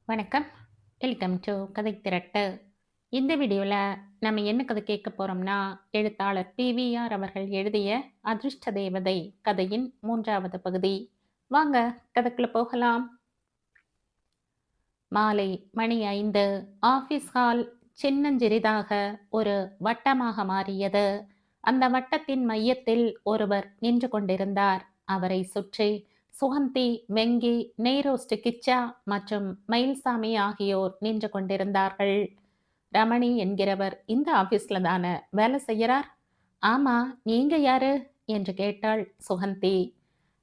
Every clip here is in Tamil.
வணக்கம். வெல்கம் டு கதை திரட்டு. இந்த வீடியோவில் நம்ம என்ன கதை கேட்க போகிறோம்னா, எழுத்தாளர் PVR அவர்கள் எழுதிய அதிர்ஷ்ட தேவதை கதையின் 3வது பகுதி. வாங்க கதைக்குள்ள போகலாம். மாலை மணி 5. ஆஃபீஸ் ஹால் சின்னஞ்சிறிதாக ஒரு வட்டமாக மாறியது. அந்த வட்டத்தின் மையத்தில் ஒருவர் நின்று கொண்டிருந்தார். அவரை சுற்றி சுகந்தி, வெங்கி, நெய்ரோஸ்ட் கிச்சா மற்றும் மயில்சாமி ஆகியோர் நின்று கொண்டிருந்தார்கள். ரமணி என்கிறவர் இந்த ஆபீஸ்ல தானே வேலை செய்யறார்? ஆமா, நீங்க யாரு என்று கேட்டாள் சுகந்தி.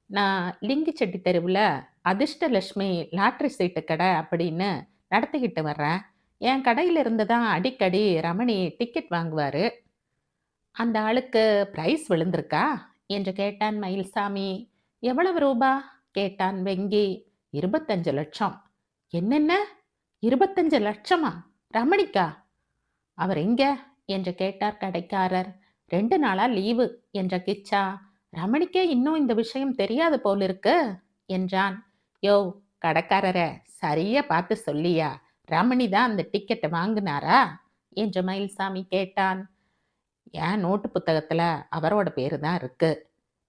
நான் லிங்கிச்செட்டி தெருவில் அதிர்ஷ்டலட்சுமி லாட்ரி சீட்டு கடை அப்படின்னு நடத்திக்கிட்டு வர்றேன். என் கடையில இருந்து தான் அடிக்கடி ரமணி டிக்கெட் வாங்குவாரு. அந்த ஆளுக்கு பிரைஸ் விழுந்திருக்கா என்று கேட்டான் மயில்சாமி. எவ்வளவு ரூபா கேட்டான் வெங்கி. 25 லட்சம். என்னென்ன, 25 லட்சமா? ரமணிக்கா? அவர் எங்க என்று கேட்டார் கடைக்காரர். 2 நாளா லீவு என்ற கிச்சா. ரமணிக்கே இன்னும் இந்த விஷயம் தெரியாது போலிருக்கு என்றான். யோ கடைக்காரர, சரியா பார்த்து சொல்லியா, ரமணி தான் அந்த டிக்கெட்டை வாங்கினாரா என்று மயில்சாமி கேட்டான். என் நோட்டு புத்தகத்துல அவரோட பேரு தான் இருக்கு.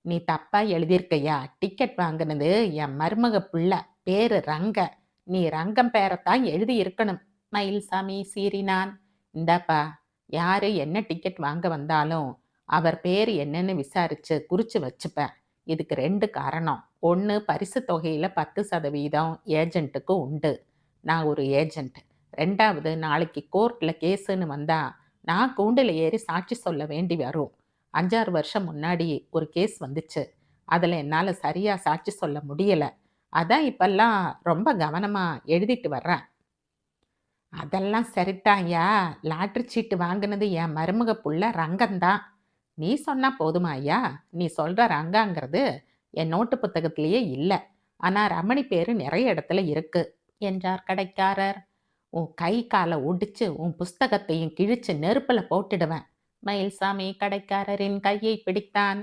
நீ தப்பா எழுதியிருக்கையா? டிக்கெட் வாங்கினது என் மருமக பிள்ளை, பேரு ரங்க. நீ ரங்கம் பேரைத்தான் எழுதி இருக்கணும். மயில்சாமி சீறினான். இந்தாப்பா, யாரு என்ன டிக்கெட் வாங்க வந்தாலும் அவர் பேர் என்னன்னு விசாரிச்சு குறிச்சு வச்சுப்பேன். இதுக்கு 2 காரணம். ஒன்று, பரிசு தொகையில 10% ஏஜென்ட்டுக்கு உண்டு. நான் ஒரு ஏஜென்ட். 2வது, நாளைக்கு கோர்ட்ல கேஸுன்னு வந்தா நான் கூண்டில் ஏறி சாட்சி சொல்ல வேண்டி வரும். 5-6 வருஷம் முன்னாடி ஒரு கேஸ் வந்துச்சு. அதில் என்னால் சரியாக சாட்சி சொல்ல முடியலை. அதான் இப்பெல்லாம் ரொம்ப கவனமாக எழுதிட்டு வர்றேன். அதெல்லாம் சரித்தாய்யா. லாட்ரி சீட்டு வாங்கினது என் மருமக புள்ள ரங்கந்தான். நீ சொன்னா போதுமா ஐயா? நீ சொல்ற ரங்காங்கிறது என் நோட்டு புத்தகத்திலேயே இல்லை. ஆனால் ரமணி பேரு நிறைய இடத்துல இருக்கு என்றார் கடைக்காரர். உன் கை காலை ஒடிச்சு உன் புஸ்தகத்தையும் கிழிச்சு நெருப்புல போட்டுடுவேன். மயில்சாமி கடைக்காரரின் கையை பிடித்தான்.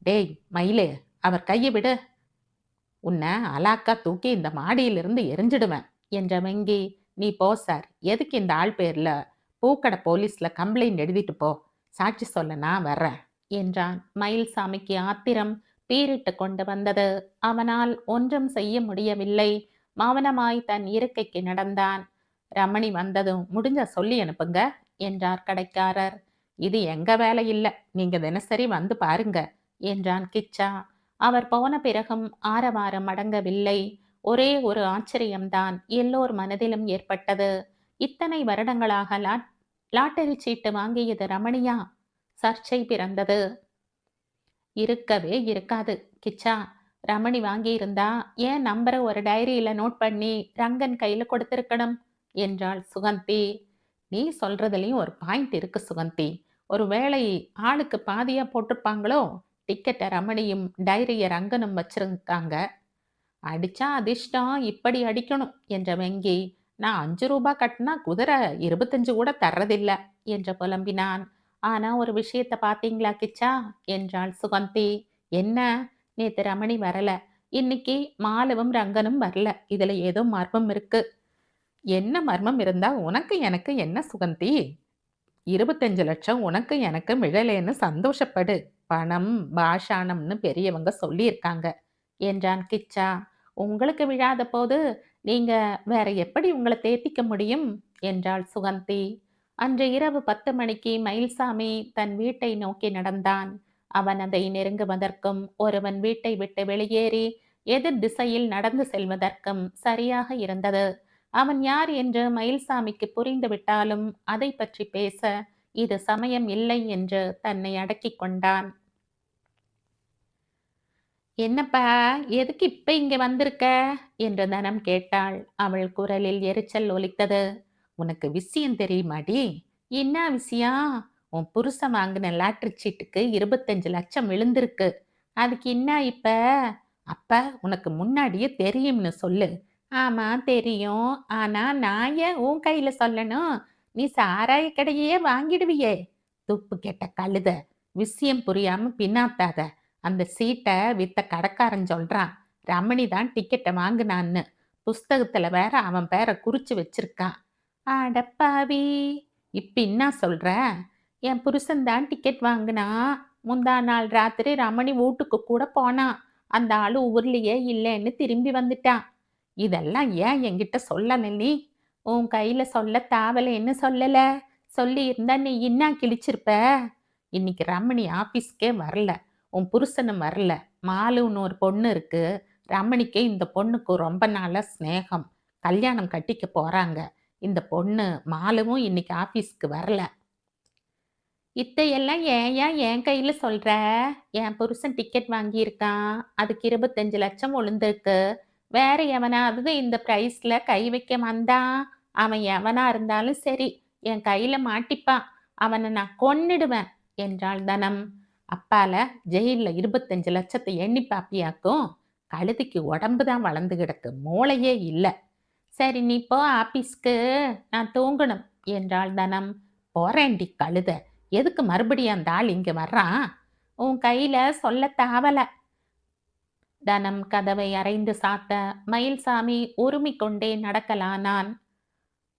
டேய் மயிலு, அவர் கையை விடு. உன்னை அலாக்கா தூக்கி இந்த மாடியிலிருந்து எரிஞ்சிடுவேன் என்ற வெங்கி. நீ போ சார். எதுக்கு இந்த ஆள் பேர்ல பூக்கடை போலீஸ்ல கம்ப்ளைண்ட் எழுதிட்டு போ. சாட்சி சொல்ல நான் வர்றேன் என்றான். மயில்சாமிக்கு ஆத்திரம் பீறிட்டு கொண்டு வந்தது. அவனால் ஒன்றும் செய்ய முடியவில்லை. மௌனமாய் தன் இருக்கைக்கு நடந்தான். ரமணி வந்ததும் முடிஞ்ச சொல்லி அனுப்புங்க என்றார் கடைக்காரர். இது எங்க வேலை இல்லை, நீங்க தினசரி வந்து பாருங்க என்றான் கிச்சா. அவர் போன பிறகும் ஆரவாரம் அடங்கவில்லை. ஒரே ஒரு ஆச்சரியம்தான் எல்லோர் மனதிலும் ஏற்பட்டது. இத்தனை வருடங்களாக லாட்டரி சீட்டு வாங்கியது ரமணியா? சர்ச்சை பிறந்தது. இருக்கவே இருக்காது கிச்சா. ரமணி வாங்கியிருந்தா ஏன் நம்பரை ஒரு டைரியில நோட் பண்ணி ரங்கன் கையில கொடுத்திருக்கணும் என்றாள் சுகந்தி. நீ சொல்றதுலயும் ஒரு பாயிண்ட் இருக்கு சுகந்தி. ஒரு வேளை ஆளுக்கு பாதியா போட்டிருப்பாங்களோ? டிக்கெட்டை ரமணியும் டைரிய ரங்கனும் வச்சிருக்காங்க. அடிச்சா அதிர்ஷ்டம் இப்படி அடிக்கணும் என்ற வெங்கி. நான் 5 ரூபாய் கட்டினா குதிரை 25 கூட தர்றதில்ல என்று புலம்பினான். ஆனா ஒரு விஷயத்த பாத்தீங்களா கிச்சா என்றாள் சுகந்தி. என்ன? நேத்து ரமணி வரல, இன்னைக்கு மாலவும் ரங்கனும் வரல. இதுல ஏதோ மர்மம் இருக்கு. என்ன மர்மம் இருந்தா உனக்கு எனக்கு என்ன சுகந்தி? 25 லட்சம் உனக்கு எனக்கு மிழலேன்னு சந்தோஷப்படு. பணம் பாஷாணம்னு பெரியவங்க சொல்லியிருக்காங்க என்றான் கிச்சா. உங்களுக்கு விழாத போது நீங்க வேற எப்படி உங்களை தேத்திக்க முடியும் என்றாள் சுகந்தி. அன்று இரவு 10 மணிக்கு மயில்சாமி தன் வீட்டை நோக்கி நடந்தான். அவன் அதை நெருங்குவதற்கும் ஒருவன் வீட்டை விட்டு வெளியேறி எதிர் திசையில் நடந்து செல்வதற்கும் சரியாக இருந்தது. அவன் யார் என்று மயில்சாமிக்கு புரிந்துவிட்டாலும் அதை பற்றி பேச இது சமயம் இல்லை என்று தன்னை அடக்கிக் கொண்டான். என்னப்பா, எதுக்கு இப்ப இங்க வந்திருக்க என்று தனம் கேட்டாள். அவள் குரலில் எரிச்சல் ஒலித்தது. உனக்கு விஷயம் தெரியுமாடி? என்ன விஷயம்? உன் புருஷன் வாங்கின லாட்டரி சீட்டுக்கு 25 லட்சம் விழுந்திருக்கு. அதுக்கு என்ன இப்ப? அப்ப உனக்கு முன்னாடியே தெரியும்னு சொல்லு. ஆமா தெரியும். ஆனா நான் ஏன் உன் கையில சொல்லணும்? நீ சாராய கடையே வாங்கிடுவியே. துப்பு கெட்ட கழுத. விஷயம் புரியாம பின்னாத்தாத. அந்த சீட்டை வித்த கடைக்காரன் சொல்றான் ரமணி தான் டிக்கெட்டை வாங்கினான்னு. புஸ்தகத்துல வேற அவன் பேரை குறிச்சு வச்சிருக்கான். அடப்பாவி! இப்ப என்னா சொல்ற? என் புருஷன் தான் டிக்கெட் வாங்குனான். முந்தா நாள் ராத்திரி ரமணி வூட்டுக்கு கூட போனான். அந்த ஆளு ஊர்லயே இல்லைன்னு திரும்பி வந்துட்டான். இதெல்லாம் ஏன் என்கிட்ட சொல்லல நீ? உன் கையில சொல்ல தேவலைன்னு சொல்லல. சொல்லியிருந்தா நீ என்னா கிழிச்சிருப்ப? இன்னைக்கு ரமணி ஆபீஸ்க்கே வரல. உன் புருஷனும் வரல. மாலுன்னு ஒரு பொண்ணு இருக்கு. ரமணிக்கு இந்த பொண்ணுக்கு ரொம்ப நாளா சிநேகம். கல்யாணம் கட்டிக்க போறாங்க. இந்த பொண்ணு மாலுவும் இன்னைக்கு ஆபீஸ்க்கு வரல. இத்தையெல்லாம் ஏன்யா என் கையில சொல்ற? என் புருஷன் டிக்கெட் வாங்கியிருக்கான். அதுக்கு 25 லட்சம் விழுந்திருக்கு. வேற எவனாவது இந்த பிரைஸ்ல கை வைக்க வந்தான். அவன் எவனா இருந்தாலும் சரி, என் கையில மாட்டிப்பான். அவனை நான் கொன்னுடுவேன் என்றாள் தனம். அப்பால ஜெயில்ல 25 லட்சத்தை எண்ணி பாப்பியாக்கும். கழுதைக்கு உடம்பு தான் வளர்ந்து கிடக்கு, மூளையே இல்ல. சரி நீ போ ஆபீஸ்க்கு, நான் தூங்கணும் என்றாள் தனம். போறேன்டி கழுத. எதுக்கு மறுபடியும் அந்த ஆள் இங்க வர்றான்? உன் கையில சொல்ல தேவல. தனம் கதவை அறைந்து சாத்த மயில்சாமி உருமிக் கொண்டே நடக்கலானான்.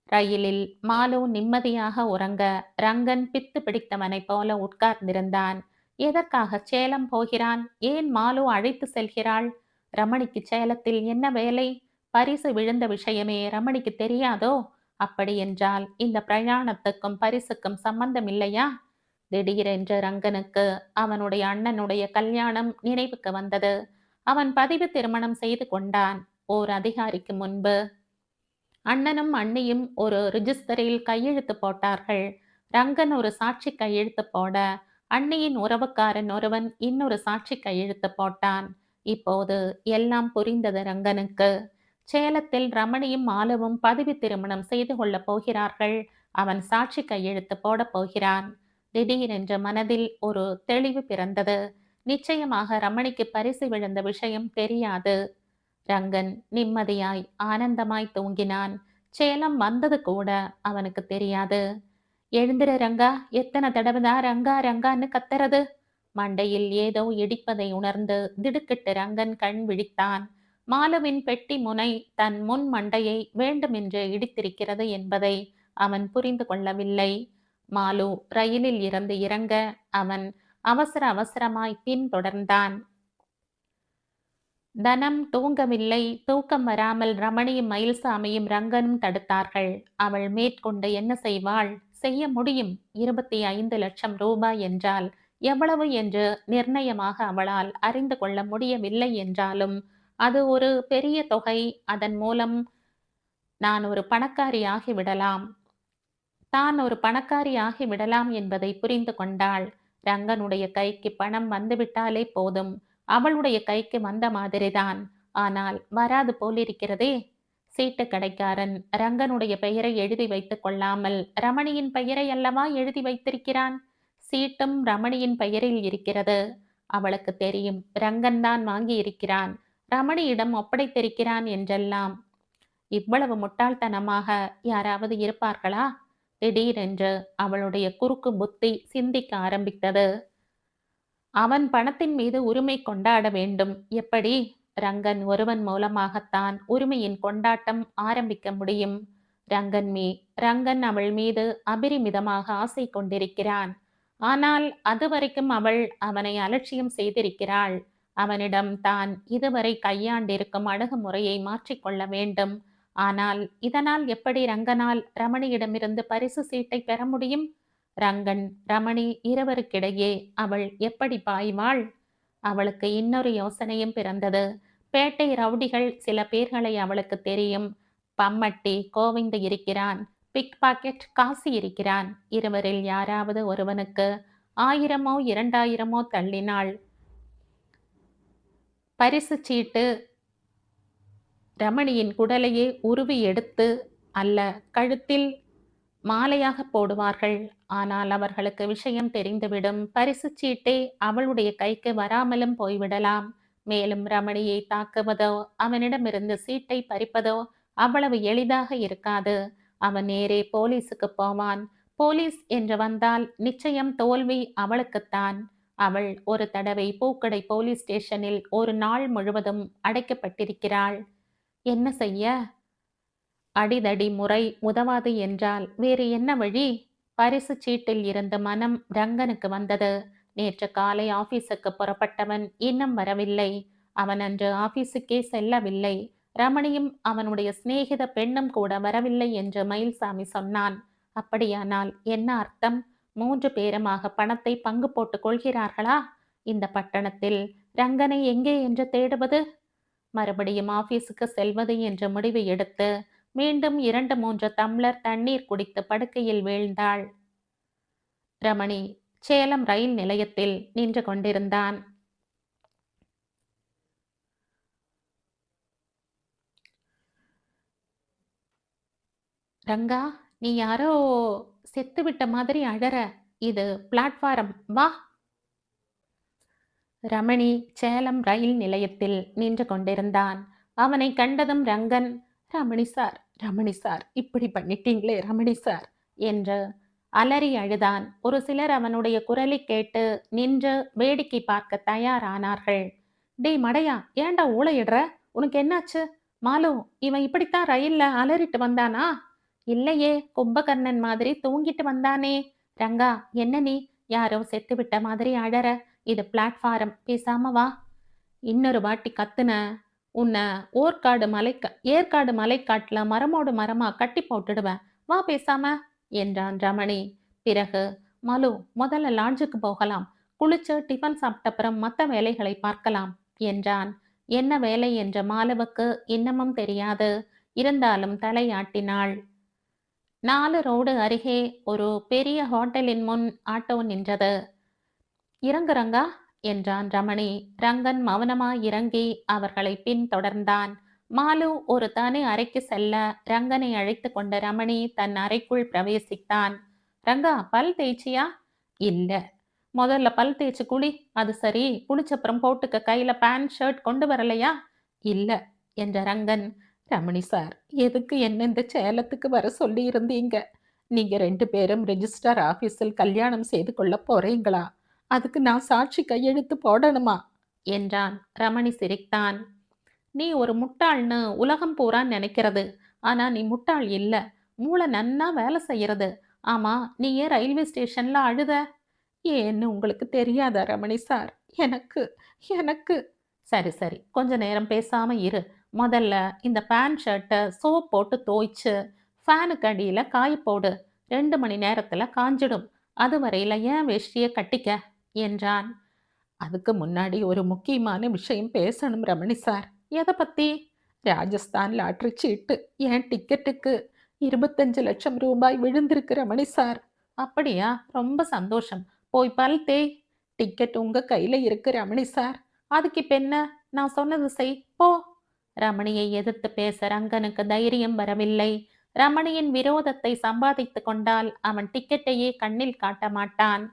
ரயிலில் மாலு நிம்மதியாக உறங்க ரங்கன் பித்து பிடித்தவனைப் போல உட்கார்ந்திருந்தான். எதற்காக சேலம் போகிறான்? ஏன் மாலு அழைத்து செல்கிறாள்? ரமணிக்கு சேலத்தில் என்ன வேலை? பரிசு விழுந்த விஷயமே ரமணிக்கு தெரியாதோ? அப்படியென்றால் இந்த பிரயாணத்துக்கும் பரிசுக்கும் சம்பந்தம் இல்லையா? திடீரென்று ரங்கனுக்கு அவனுடைய அண்ணனுடைய கல்யாணம் நினைவுக்கு வந்தது. அவன் பதிவு திருமணம் செய்து கொண்டான் ஓர் அதிகாரிக்கு முன்பு. அண்ணனும் அண்ணியும் ஒரு ரிஜிஸ்டரில் கையெழுத்து போட்டார்கள். ரங்கன் ஒரு சாட்சி கையெழுத்து போட, அண்ணியின் உறவுக்காரன் ஒருவன் இன்னொரு சாட்சி கையெழுத்து போட்டான். இப்போது எல்லாம் புரிந்தது ரங்கனுக்கு. சேலத்தில் ரமணியும் மாலுவும் பதிவு திருமணம் செய்து கொள்ளப் போகிறார்கள். அவன் சாட்சி கையெழுத்து போடப் போகிறான். திடீரென்று மனதில் ஒரு தெளிவு பிறந்தது. நிச்சயமாக ரமணிக்கு பரிசு விழுந்த விஷயம் தெரியாது. ரங்கன் நிம்மதியாய் ஆனந்தமாய் தூங்கினான். சேலம் வந்தது கூட அவனுக்கு தெரியாது. எழுந்திர ரங்கா, எத்தனை தடவைதான் ரங்கா ரங்கான்னு கத்துறது? மண்டையில் ஏதோ இடிப்பதை உணர்ந்து திடுக்கிட்டு ரங்கன் கண் விழித்தான். மாலுவின் பெட்டி முனை தன் முன் மண்டையை வேண்டுமென்று இடித்திருக்கிறது என்பதை அவன் புரிந்து கொள்ளவில்லை. மாலு ரயிலில் இருந்து இறங்க அவன் அவசர அவசரமாய் பின்தொடர்ந்தான். தனம் தூங்கவில்லை. தூக்கம் வராமல் ரமணியும் மயில்சாமியும் ரங்கனும் தடுத்தார்கள். அவள் மேற்கொண்டு என்ன செய்வாள்? செய்ய முடியும். 25 லட்சம் ரூபாய் என்றால் எவ்வளவு என்று நிர்ணயமாக அவளால் அறிந்து கொள்ள முடியவில்லை என்றாலும் அது ஒரு பெரிய தொகை. அதன் மூலம் நான் ஒரு பணக்காரி ஆகிவிடலாம். தான் ஒரு பணக்காரி ஆகிவிடலாம் என்பதை புரிந்து கொண்டாள். ரங்கனுடைய கைக்கு பணம் வந்துவிட்டாலே போதும். அவளுடைய கைக்கு வந்த மாதிரிதான். ஆனால் வராது போலிருக்கிறதே. சீட்டு கடைக்காரன் ரங்கனுடைய பெயரை எழுதி வைத்துக் கொள்ளாமல் ரமணியின் பெயரை அல்லவா எழுதி வைத்திருக்கிறான். சீட்டும் ரமணியின் பெயரில் இருக்கிறது. அவளுக்கு தெரியும், ரங்கன் தான் வாங்கி இருக்கிறான், ரமணியிடம் ஒப்படைத்திருக்கிறான் என்றெல்லாம். இவ்வளவு முட்டாள்தனமாக யாராவது இருப்பார்களா? திடீரென்று அவளுடைய குறுக்கு புத்தி சிந்திக்க ஆரம்பித்தது. அவன் பணத்தின் மீது உரிமை கொண்டாட வேண்டும். எப்படி? ரங்கன் ஒருவன் மூலமாகத்தான் உரிமையின் கொண்டாட்டம் ஆரம்பிக்க முடியும். ரங்கன் அவள் மீது அபரிமிதமாக ஆசை கொண்டிருக்கிறான். ஆனால் அதுவரைக்கும் அவள் அவனை அலட்சியம் செய்திருக்கிறாள். அவனிடம் தான் இதுவரை கையாண்டிருக்கும் அணுகுமுறையை மாற்றிக்கொள்ள வேண்டும். ஆனால் இதனால் எப்படி ரங்கனால் ரமணியிடமிருந்து பரிசு சீட்டை பெற முடியும்? ரங்கன், ரமணி இருவருக்கிடையே அவள் எப்படி பாய்வாள்? அவளுக்கு இன்னொரு யோசனையும் பிறந்தது. பேட்டை ரவுடிகள் சில பேர்களை அவளுக்கு தெரியும். பம்மட்டி கோவிந்து இருக்கிறான், பிக் பாக்கெட் காசி இருக்கிறான். இருவரில் யாராவது ஒருவனுக்கு 1000மோ 2000மோ தள்ளினாள் பரிசு சீட்டு ரமணியின் குடலையே உருவி எடுத்து அல்ல, கழுத்தில் மாலையாக போடுவார்கள். ஆனால் அவர்களுக்கு விஷயம் தெரிந்துவிடும். பரிசு சீட்டே அவளுடைய கைக்கு வராமலும் போய்விடலாம். மேலும் ரமணியை தாக்குவதோ அவனிடமிருந்து சீட்டை பறிப்பதோ அவ்வளவு எளிதாக இருக்காது. அவன் நேரே போலீஸுக்கு போவான். போலீஸ் என்று வந்தால் நிச்சயம் தோல்வி அவளுக்குத்தான். அவள் ஒரு தடவை பூக்கடை போலீஸ் ஸ்டேஷனில் ஒரு நாள் முழுவதும் அடைக்கப்பட்டிருக்கிறாள். என்ன செய்ய? அடிதடி முறை உதவாது என்றால் வேறு என்ன வழி? பரிசுச் சீட்டில் இருந்த மனம் ரங்கனுக்கு வந்தது. நேற்று காலை ஆபீஸுக்கு புறப்பட்டவன் இன்னும் வரவில்லை. அவன் அன்று ஆபீஸுக்கே செல்லவில்லை. ரமணியும் அவனுடைய சிநேகித பெண்ணும் கூட வரவில்லை என்று மயில்சாமி சொன்னான். அப்படியானால் என்ன அர்த்தம்? 3 பேருமாக பணத்தை பங்கு போட்டுக் கொள்கிறார்களா? இந்த பட்டணத்தில் ரங்கனை எங்கே என்று தேடுவது? மறுபடியும் ஆபீஸுக்கு செல்வது என்ற முடிவு எடுத்து மீண்டும் 2, 3 டம்ளர் தண்ணீர் குடித்து படுக்கையில் வீழ்ந்தாள். ரமணி சேலம் ரயில் நிலையத்தில் நின்று கொண்டிருந்தான். ரங்கா, நீ யாரோ செத்துவிட்ட மாதிரி அழற. இது பிளாட்பாரம், வா. ரமணி சேலம் ரயில் நிலையத்தில் நின்று கொண்டிருந்தான். அவனை கண்டதும் ரங்கன், ரமணி சார், ரமணி சார், இப்படி பண்ணிட்டீங்களே ரமணி சார் என்று அலறி அழுதான். ஒரு சிலர் அவனுடைய குரலை கேட்டு நின்று வேடிக்கை பார்க்க தயாரானார்கள். டேய் மடையா, ஏன்டா ஊளையிடுற? உனக்கு என்னாச்சு? மாலு, இவன் இப்படித்தான் ரயில்ல அலறிட்டு வந்தானா? இல்லையே, கும்பகர்ணன் மாதிரி தூங்கிட்டு வந்தானே. ரங்கா, என்ன நீ யாரோ செத்து விட்ட மாதிரி அழற? இது பிளாட்பாரம், பேசாம வா. இன்னொரு வாட்டி கத்துன உன்னை ஏற்காடு மலைக்காட்டுல மரமோடு மரமா கட்டி போட்டுடுவேன். வா பேசாம என்றான் ரமணி. பிறகு, மலு, முதல்ல லாட்ஜுக்கு போகலாம். குளிச்சு டிஃபன் சாப்பிட்டப்புறம் மற்ற வேலைகளை பார்க்கலாம் என்றான். என்ன வேலை என்ற மாலுவுக்கு இன்னமும் தெரியாது. இருந்தாலும் தலையாட்டினாள். 4 ரோடு அருகே ஒரு பெரிய ஹோட்டலின் முன் ஆட்டோ நின்றது. இறங்கு ரங்கா என்றான் ரமணி. ரங்கன் மௌனமாய் இறங்கி அவர்களை பின்தொடர்ந்தான். மாலு ஒரு தனி அறைக்கு செல்ல ரங்கனை அழைத்து கொண்ட ரமணி தன் அறைக்குள் பிரவேசித்தான். ரங்கா, பல் தேய்ச்சியா? இல்ல. முதல்ல பல் தேய்ச்சு குளி. அது சரி, குளிச்சப்புறம் போட்டுக்க கையில பேண்ட் ஷர்ட் கொண்டு வரலையா? இல்ல என்ற ரங்கன். ரமணி சார், எதுக்கு என்ன இந்த சேலத்துக்கு வர சொல்லி இருந்தீங்க? நீங்க 2 பேரும் ரெஜிஸ்டர் ஆபீஸில் கல்யாணம் செய்து கொள்ள போறீங்களா? அதுக்கு நான் சாட்சி கையெழுத்து போடணுமா என்றான். ரமணி சிரித்தான். நீ ஒரு முட்டாள்னு உலகம் பூரா நினைக்கிறது. ஆனா நீ முட்டாள் இல்ல. மூளை நன்னா வேலை செய்யறது. ஆமா, நீ ஏன் ரயில்வே ஸ்டேஷன்ல அழுத? ஏன்னு உங்களுக்கு தெரியாதா ரமணி சார்? எனக்கு எனக்கு சரி சரி, கொஞ்ச நேரம் பேசாம இரு. முதல்ல இந்த பேண்ட் ஷர்ட்டை சோப் போட்டு தோய்ச்சு ஃபேனுக்கு அடியில காய போடு. 2 மணி நேரத்துல காஞ்சிடும். அது வரையில ஏன் வேஷ்டியை கட்டிக்க என்றான். அதுக்கு முன்னாடி ஒரு முக்கியமான விஷயம் பேசணும் ரமணி சார். எதை பத்தி? ராஜஸ்தான் லாட்டரி சீட்டு என் டிக்கெட்டுக்கு 25 லட்சம் ரூபாய் விழுந்திருக்கு ரமணி சார். அப்படியா? ரொம்ப சந்தோஷம். போய் பல் தேய். டிக்கெட் உங்க கையில இருக்கு ரமணி சார். அதுக்கு இப்ப என்ன? நான் சொன்னது செய், போ. ரமணியை எதிர்த்து பேச ரங்கனுக்கு தைரியம் வரவில்லை. ரமணியின் விரோதத்தை சம்பாதித்து கொண்டால் அவன் டிக்கெட்டையே கண்ணில் காட்ட மாட்டான்.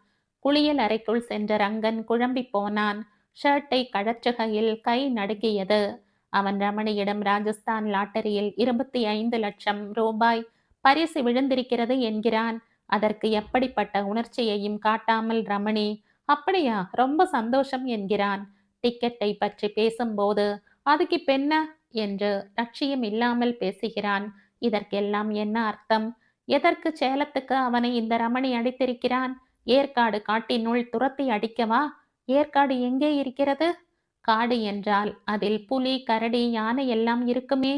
குளியல் அறைக்குள் சென்ற ரங்கன் குழம்பி போனான். ஷர்ட்டை கழற்றுகையில் கை நடுங்கியது. அவன் ரமணியிடம் ராஜஸ்தான் லாட்டரியில் 25 லட்சம் ரூபாய் பரிசு விழுந்திருக்கிறது என்கிறான். அதற்கு எப்படிப்பட்ட உணர்ச்சியையும் காட்டாமல் ரமணி, அப்படியா, ரொம்ப சந்தோஷம் என்கிறான். டிக்கெட்டை பற்றி பேசும்போது அதுக்கு பெண்ண என்று லட்சியம் இல்லாமல் பேசுகிறான். இதற்கெல்லாம் என்ன அர்த்தம்? எதற்கு சேலத்துக்கு அவனை இந்த ரமணி அடித்திருக்கிறான்? ஏற்காடு காட்டினுள் துரத்தி அடிக்கவா? ஏற்காடு எங்கே இருக்கிறது? காடு என்றால் அதில் புலி, கரடி, யானை எல்லாம் இருக்குமே.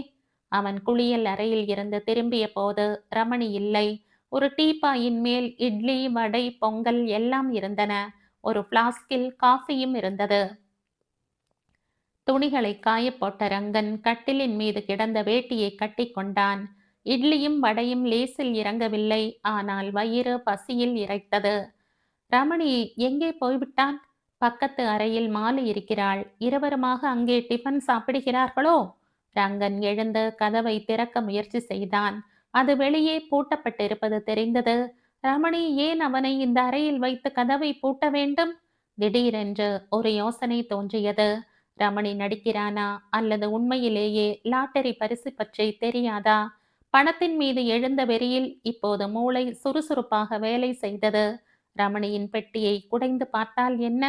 அவன் குளியல் அறையில் இருந்து திரும்பிய போது ரமணி இல்லை. ஒரு டீப்பாயின் மேல் இட்லி, வடை, பொங்கல் எல்லாம் இருந்தன. ஒரு பிளாஸ்கில் காஃபியும் இருந்தது. துணிகளை காயப்போட்ட ரங்கன் கட்டிலின் மீது கிடந்த வேட்டியை கட்டி கொண்டான். இட்லியும் வடையும் லேசில் இறங்கவில்லை. ஆனால் வயிறு பசியில் இறைத்தது. ரமணி எங்கே போய்விட்டான்? பக்கத்து அறையில் மாலு இருக்கிறாள். இருவருமாக அங்கே டிஃபன் சாப்பிடுகிறார்களோ? ரங்கன் எழுந்து கதவை திறக்க முயற்சி செய்தான். அது வெளியே பூட்டப்பட்டிருப்பது தெரிந்தது. ரமணி ஏன் அவனை இந்த அறையில் வைத்து கதவை பூட்ட வேண்டும்? திடீரென்று ஒரு யோசனை தோன்றியது. ரமணி நடிக்கிறானா அல்லது உண்மையிலேயே லாட்டரி பரிசு பற்றி தெரியாதா? பணத்தின் மீது எழுந்த வெறியில் இப்போது மூளை சுறுசுறுப்பாக வேலை செய்தது. ரமணியின் பெட்டியை குடைந்து பார்த்தால் என்ன?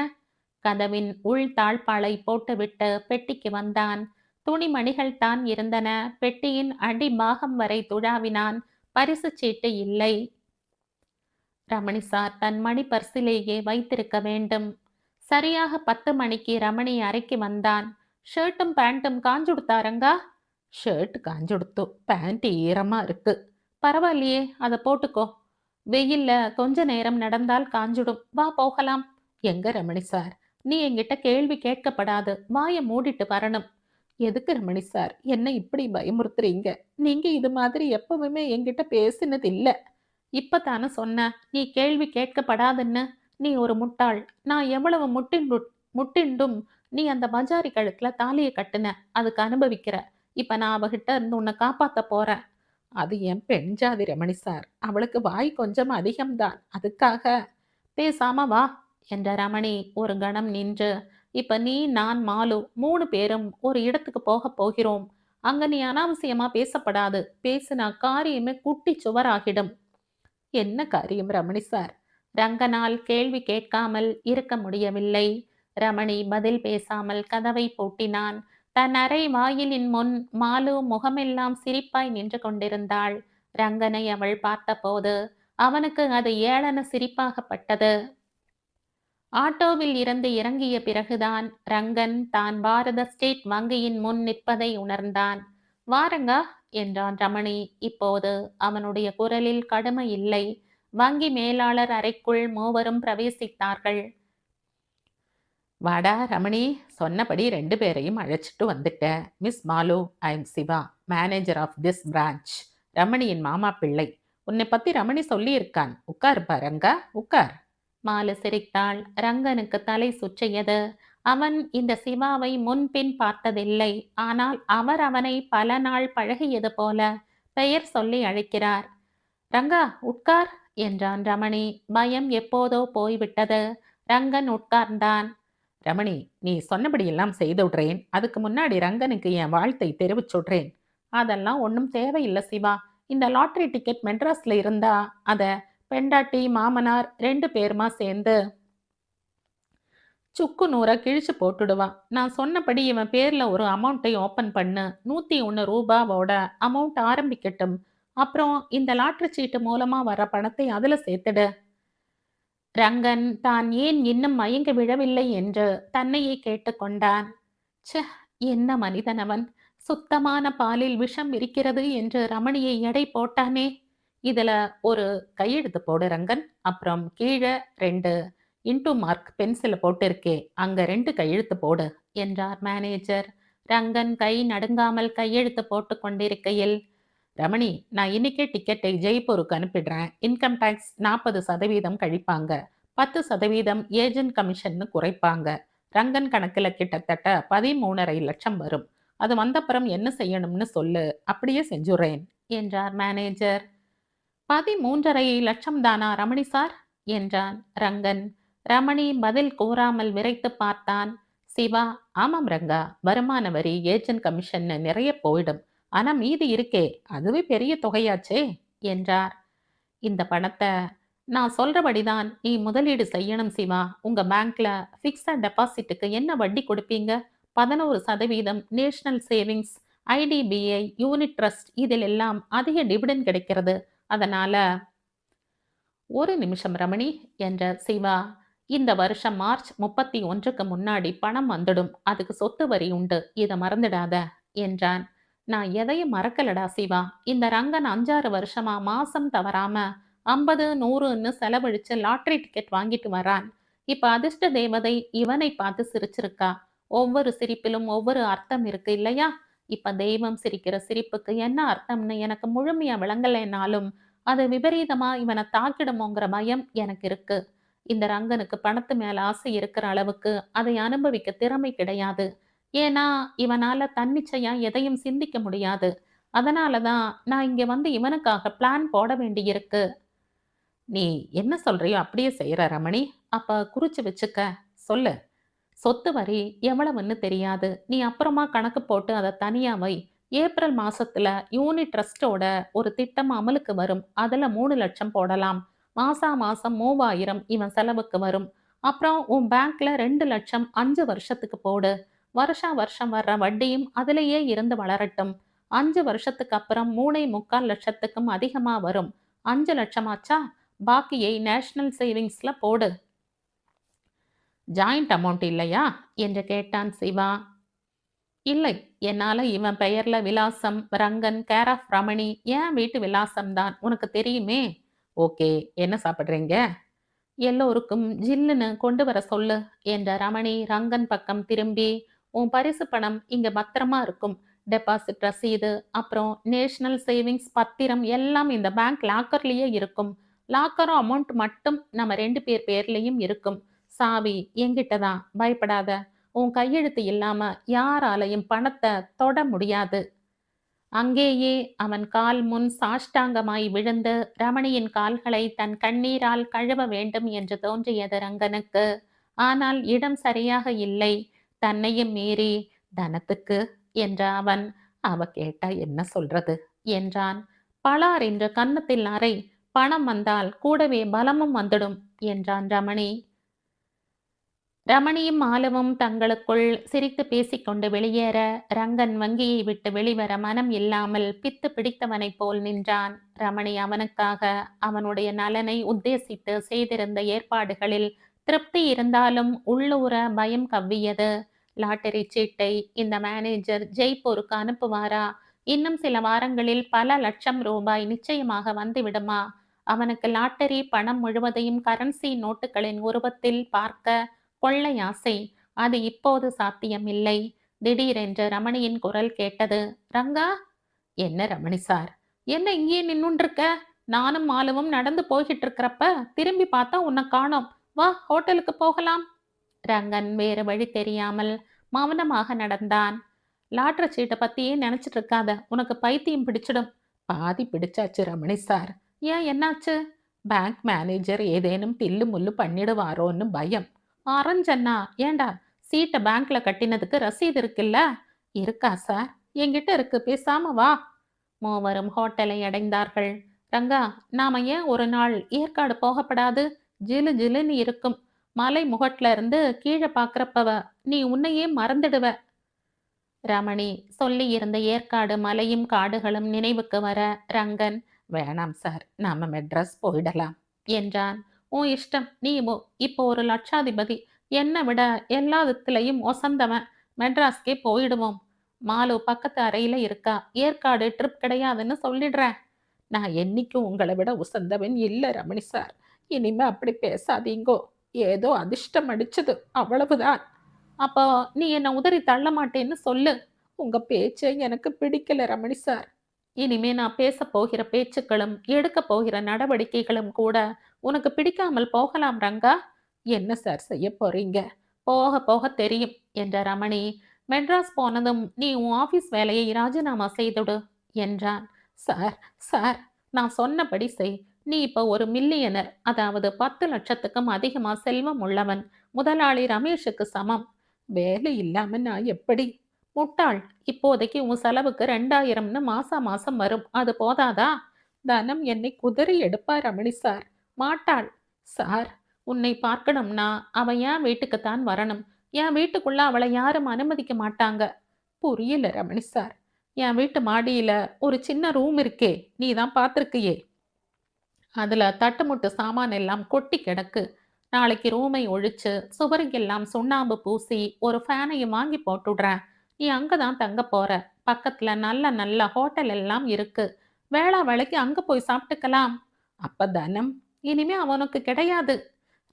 கதவின் உள் தாழ்பாளை போட்டுவிட்டு பெட்டிக்கு வந்தான். துணிமணிகள் தான் இருந்தன. பெட்டியின் அடிபாகம் வரை துழாவினான். பரிசுச் சீட்டு இல்லை. ரமணி சார் தன் மணி பர்சிலேயே வைத்திருக்க வேண்டும். சரியாக 10 மணிக்கு ரமணி அறைக்கு வந்தான். ஷர்ட்டும் பேண்ட்டும் காஞ்சுடுத்தாரங்கா? ஷர்ட் காஞ்சுடுத்து, பேண்ட் ஈரமா இருக்கு. பரவாயில்லையே, அதை போட்டுக்கோ. வெயில்ல கொஞ்ச நேரம் நடந்தால் காஞ்சுடும். வா போகலாம். எங்க ரமணி சார், நீ என்கிட்ட கேள்வி கேட்கப்படாது. வாயை மூடிட்டு வரணும். எதுக்கு ரமணி சார் என்ன இப்படி பயமுறுத்துறீங்க? நீங்க இது மாதிரி எப்பவுமே என்கிட்ட பேசினது இல்ல. இப்பதானே சொன்ன நீ கேள்வி கேட்கப்படாதுன்னு. நீ ஒரு முட்டாள். நான் எவ்வளவு முட்டிண்டும் நீ அந்த பஜாரி கழுத்துல தாலியை கட்டுன. அதுக்கு அனுபவிக்கிற. இப்ப நான் அவகிட்ட இருந்து உன்னை காப்பாத்த போறேன். அது என் பெண் ஜாதி ரமணி சார். அவளுக்கு வாய் கொஞ்சம் அதிகம்தான். அதுக்காக. பேசாம வா என்ற ரமணி ஒரு கணம் நின்று, இப்ப நீ, நான், மாலு 3 பேரும் ஒரு இடத்துக்கு போக போகிறோம். அங்க நீ அனாவசியமா பேசப்படாது. பேசினா காரியமே குட்டி சுவராகிடும். என்ன காரியம் ரமணி சார்? ரங்கனால் கேள்வி கேட்காமல் இருக்க முடியவில்லை. ரமணி பதில் பேசாமல் கதவை பூட்டினான். தன் அறை வாயிலின் முன் மாலு முகமெல்லாம் சிரிப்பாய் நின்று கொண்டிருந்தாள். ரங்கனை அவள் பார்த்தபோது அவனுக்கு அது ஏளன சிரிப்பாகப்பட்டது. ஆட்டோவில் இருந்து இறங்கிய பிறகுதான் ரங்கன் தான் பாரத ஸ்டேட் வங்கியின் முன் நிற்பதை உணர்ந்தான். வாரங்கா என்றான் ரமணி. இப்போது அவனுடைய குரலில் கடுமை இல்லை. வங்கி மேலாளர் அறைக்குள் மூவரும் பிரவேசித்தார்கள். வாடா ரமணி, சொன்னபடி 2 பேரையும் அழைச்சிட்டு வந்துட்டேன். Miss Malu, I am Siva, manager of this branch. ரமணியின் மாமா பிள்ளை. உன்னை பத்தி ரமணி சொல்லியிருக்கான். உட்கார் பாருங்க, உட்கார். மாலு சிரித்தாள். ரங்கனுக்கு தலை சுற்றியது. அவன் இந்த சிவாவை முன்பின் பார்த்ததில்லை. ஆனால் அவர் அவனை பல நாள் பழகியது போல பெயர் சொல்லி அழைக்கிறார். ரங்கா உட்கார் என்றான் ரமணி. பயம் எப்போதோ போய்விட்டது. ரங்கன் உட்கார்ந்தான். ரமணி, நீ சொன்னபடியெல்லாம் செய்து விடுறேன். அதுக்கு முன்னாடி ரங்கனுக்கு என் வாழ்த்தை தெரிவிச்சுடுறேன். அதெல்லாம் ஒன்றும் தேவையில்லை சிவா. இந்த லாட்ரி டிக்கெட் மெட்ராஸ்ல இருந்தா அத பெண்டாட்டி மாமனார் 2 பேருமா சேர்ந்து சுக்கு நூறை கிழிச்சு போட்டுடுவான். நான் சொன்னபடி இவன் பேர்ல ஒரு அமௌண்ட்டை ஓப்பன் பண்ணு. 101 ரூபாவோட அமௌண்ட் ஆரம்பிக்கட்டும். அப்புறம் இந்த லாட்டரி சீட்டு மூலமா வர பணத்தை அதுல சேர்த்துடு. ரங்கன் தான் ஏன் இன்னும் மயங்கி விழவில்லை என்று தன்னையே கேட்டுக்கொண்டான். ச்சே, என்ன மனிதன் அவன்! சுத்தமான பாலில் விஷம் இருக்கிறது என்று ரமணியை எடை போட்டானே. இதுல ஒரு கையெழுத்து போடு ரங்கன். அப்புறம் கீழே 2 இன்டூ மார்க் பென்சிலை போட்டிருக்கே, அங்க 2 கையெழுத்து போடு என்றார் மேனேஜர். ரங்கன் கை நடுங்காமல் கையெழுத்து போட்டு கொண்டிருக்கையில், ரமணி, நான் இன்னைக்கே டிக்கெட்டை ஜெய்ப்பூருக்கு அனுப்பிடுறேன். இன்கம் டேக்ஸ் 40% கழிப்பாங்க. 10% ஏஜென்ட் கமிஷன்னு குறைப்பாங்க. ரங்கன் கணக்குல கிட்டத்தட்ட 13.5 லட்சம் வரும். அது வந்தப்புறம் என்ன செய்யணும்னு சொல்லு, அப்படியே செஞ்சுறேன் என்றார் மேனேஜர். 13.5 லட்சம் தானா ரமணி சார் என்றான் ரங்கன். ரமணி பதில் கூறாமல் விரைத்து பார்த்தான். சிவா, ஆமாம் ரங்கா, வருமான வரி ஏஜென்ட் கமிஷன் நிறைய போயிடும். ஆனா மீதி இருக்கே, அதுவே பெரிய தொகையாச்சே என்றார். இந்த பணத்தை நான் சொல்றபடிதான் நீ முதலீடு செய்யணும் சிவா. உங்க பேங்க்ல பிக்ஸட் டெபாசிட்டுக்கு என்ன வட்டி கொடுப்பீங்க? 11% national savings, IDBI, unit trust இதில் எல்லாம் அதிக டிவிடெண்ட் கிடைக்கிறது. அதனால ஒரு நிமிஷம் ரமணி என்ற சிவா. இந்த வருஷம் மார்ச் 31க்கு முன்னாடி பணம் வந்துடும். அதுக்கு சொத்து வரி உண்டு. இதை மறந்துடாத என்றான். நான் எதையும் மறக்கலடா சிவா. இந்த ரங்கன் 5-6 வருஷமா மாசம் தவறாம 50, 100ன்னு செலவழிச்சு லாட்டரி டிக்கெட் வாங்கிட்டு வரான். இப்ப அதிர்ஷ்ட தேவதை இவனை பார்த்து சிரிச்சிருக்கா. ஒவ்வொரு சிரிப்பிலும் ஒவ்வொரு அர்த்தம் இருக்கு இல்லையா? இப்ப தெய்வம் சிரிக்கிற சிரிப்புக்கு என்ன அர்த்தம்னு எனக்கு முழுமையா விளங்கலைனாலும் அது விபரீதமா இவனை தாக்கிடுமோங்கிற பயம் எனக்கு இருக்கு. இந்த ரங்கனுக்கு பணத்து மேல ஆசை இருக்கிற அளவுக்கு அதை அனுபவிக்க திறமை கிடையாது. ஏன்னா இவனால தன்னிச்சையா எதையும் சிந்திக்க முடியாது. அதனாலதான் நான் இங்க வந்து இவனுக்காக பிளான் போட வேண்டியிருக்கு. நீ என்ன சொல்றியோ அப்படியே செய்யற ரமணி. அப்ப குறிச்சு வச்சுக்க. சொல்லு. சொத்து வரி எவ்வளவுன்னு தெரியாது. நீ அப்புறமா கணக்கு போட்டு அதை தனியா வை. ஏப்ரல் மாசத்துல யூனிட் ட்ரஸ்டோட ஒரு திட்டம் அமலுக்கு வரும். அதுல 3 லட்சம் போடலாம். மாசா மாசம் 3000 இவன் செலவுக்கு வரும். அப்புறம் உன் பேங்க்ல 2 லட்சம் 5 வருஷத்துக்கு போடு. வருஷா வருஷம் வர்ற வட்டியும் அதிலேயே இருந்து வளரட்டும். 5 வருஷத்துக்கு அப்புறம் 3,45 லட்சத்துக்கும் அதிகமா வரும். 5 லட்சமாச்சா, பாக்கியை நேஷனல் சேவிங்ஸ்ல போடு. ஜாயிண்ட் அமௌண்ட் இல்லையா என்று கேட்டான் சிவா. இல்லை, என்னால இவன் பெயர்ல விலாசம் ரங்கன் கேர் ஆஃப் ரமணி என் வீட்டு விலாசம்தான், உனக்கு தெரியுமே. ஓகே, என்ன சாப்பிடுறீங்க? எல்லோருக்கும் ஜில்லுன்னு கொண்டு வர சொல்லு என்ற ரமணி ரங்கன் பக்கம் திரும்பி, உன் பரிசு பணம் இங்க பத்திரமா இருக்கும். டெபாசிட் ரசீது, அப்புறம் நேஷனல் சேவிங்ஸ் பத்திரம் எல்லாம் இந்த பேங்க் லாக்கர்லயே இருக்கும். லாக்கரும் அமௌண்ட் மட்டும் நம்ம 2 பேர் பேர்லயும் இருக்கும். சாவி என்கிட்ட தான், பயப்படாத. உன் கையெழுத்து இல்லாம யாராலையும் பணத்தை தொட முடியாது. அங்கேயே அவன் கால் முன் சாஷ்டாங்கமாய் விழுந்து ரமணியின் கால்களை தன் கண்ணீரால் கழுவ வேண்டும் என்று தோன்றியது ரங்கனுக்கு. ஆனால் இடம் சரியாக இல்லை. தன்னையும் மீறி, தனத்துக்கு என்ற அவன், அவ கேட்டா என்ன சொல்றது என்றான். பளார் என்று கன்னத்தில் அறை. பணம் வந்தால் கூடவே பலமும் வந்துடும் என்றான் ரமணி. ரமணியும் மாலுவும் தங்களுக்குள் சிரித்து பேசிக்கொண்டு வெளியேற, ரங்கன் வங்கியை விட்டு வெளிவர மனம் இல்லாமல் பித்து பிடித்தவனைப் போல் நின்றான். ரமணி அவனுக்காக அவனுடைய நலனை உத்தேசித்து செய்திருந்த ஏற்பாடுகளில் திருப்தி இருந்தாலும் உள்ளூர பயம் கவ்வியது. லாட்டரி சீட்டை இந்த மேனேஜர் ஜெய்ப்பூருக்கு அனுப்புவாரா? இன்னும் சில வாரங்களில் பல லட்சம் ரூபாய் நிச்சயமாக வந்துவிடுமா? அவனுக்கு லாட்டரி பணம் முழுவதையும் கரன்சி நோட்டுகளின் உருவத்தில் பார்க்க கொள்ளை ஆசை. அது இப்போது சாத்தியமில்லை. திடீரென்று ரமணியின் குரல் கேட்டது. ரங்கா. என்ன ரமணி சார், என்ன இங்கேயே நின்னுண்டிருக்க? நானும் மாலுவும் நடந்து போய்கிட்டு இருக்கிறப்ப திரும்பி பார்த்தா உன்னை காணோம். வா, ஹோட்டலுக்கு போகலாம். ரங்கன் வேறு வழி தெரியாமல் மௌனமாக நடந்தான். லாட்டரி சீட்டை பத்தியே நினைச்சிட்டு இருக்காத, உனக்கு பைத்தியம் பிடிச்சிடும். பாதி பிடிச்சாச்சு ரமணி சார். ஏன், என்னாச்சு? பேங்க் மேனேஜர் ஏதேனும் தில்லு முள்ளு பண்ணிடுவாரோன்னு பயம். ஆரஞ்சண்ணா, ஏண்டா, சீட்டை பேங்க்ல கட்டினதுக்கு ரசீது இருக்குல்ல? இருக்கா சார்? என்கிட்ட இருக்கு, பேசாம வா. மூவரும் ஹோட்டலை அடைந்தார்கள். ரங்கா, நாம ஏன் ஒரு நாள் ஏற்காடு போகப்படாது? ஜிலு ஜிலுன்னு இருக்கும். மலை முகட்ல இருந்து கீழே பாக்குறப்பவ நீ உன்னையே மறந்துடுவ. ரமணி சொல்லி இருந்த ஏற்காடு மலையும் காடுகளும் நினைவுக்கு வர, ரங்கன், வேணாம் சார், நாம மெட்ராஸ் போயிடலாம் என்றான். உன் இஷ்டம். நீ இப்போ ஒரு லட்சாதிபதி. என்னை விட எல்லாத்துலயும் ஒசந்தவன். மெட்ராஸ்கே போயிடுவோம். மாலு பக்கத்து அறையில இருக்கா. ஏற்காடு ட்ரிப் கிடையாதுன்னு சொல்லிடுறேன். நான் என்னைக்கும் உங்களை விட உசந்தவன் இல்லை ரமணி சார். இனிமே அப்படி பேசாதீங்கோ. ஏதோ அதிர்ஷ்டம் அடிச்சது, அவ்வளவுதான். அப்போ நீ என்னை உதறி தள்ள மாட்டேன்னு சொல்லு. உங்க பேச்சை எனக்கு பிடிக்கல ரமணி சார். இனிமே நான் பேச போகிற பேச்சுக்களும் எடுக்க போகிற நடவடிக்கைகளும் கூட உனக்கு பிடிக்காமல் போகலாம் ரங்கா. என்ன சார் செய்ய போறீங்க? போக போக தெரியும் என்ற ரமணி, மெட்ராஸ் போனதும் நீ உன் ஆபீஸ் வேலையை ராஜினாமா செய்துடு என்றான். சார், சார், நான் சொன்னபடி செய். நீ இப்போ ஒரு மில்லியனர், அதாவது 10 லட்சத்துக்கும் அதிகமா செல்வம் உள்ளவன். முதலாளி ரமேஷுக்கு சமம். வேலை இல்லாம நான் எப்படி? முட்டாள். இப்போதைக்கு உன் செலவுக்கு 2000ன்னு மாசா மாசம் வரும். அது போதாதா? தனம் என்னை குதிரை எடுப்பா ரமணி சார். மாட்டாள். சார், உன்னை பார்க்கணும்னா அவ என் வீட்டுக்குத்தான் வரணும். என் வீட்டுக்குள்ள அவளை யாரும் அனுமதிக்க மாட்டாங்க. புரியல ரமணி சார். என் வீட்டு மாடியில ஒரு சின்ன ரூம் இருக்கே, நீ தான் பார்த்திருக்கியே. அதுல தட்டுமுட்டு சாமான் எல்லாம் கொட்டி கிடக்கு. நாளைக்கு ரூமை ஒழிச்சு சுவருக்கெல்லாம் சுண்ணாம்பு பூசி ஒரு ஃபேனையும் வாங்கி போட்டுடுறேன். நீ அங்கதான் தங்க போற. பக்கத்துல நல்ல நல்ல ஹோட்டல் எல்லாம் இருக்கு. வேளா வேலைக்கு அங்க போய் சாப்பிட்டுக்கலாம். அப்ப தனம் இனிமே அவனுக்கு கிடையாது.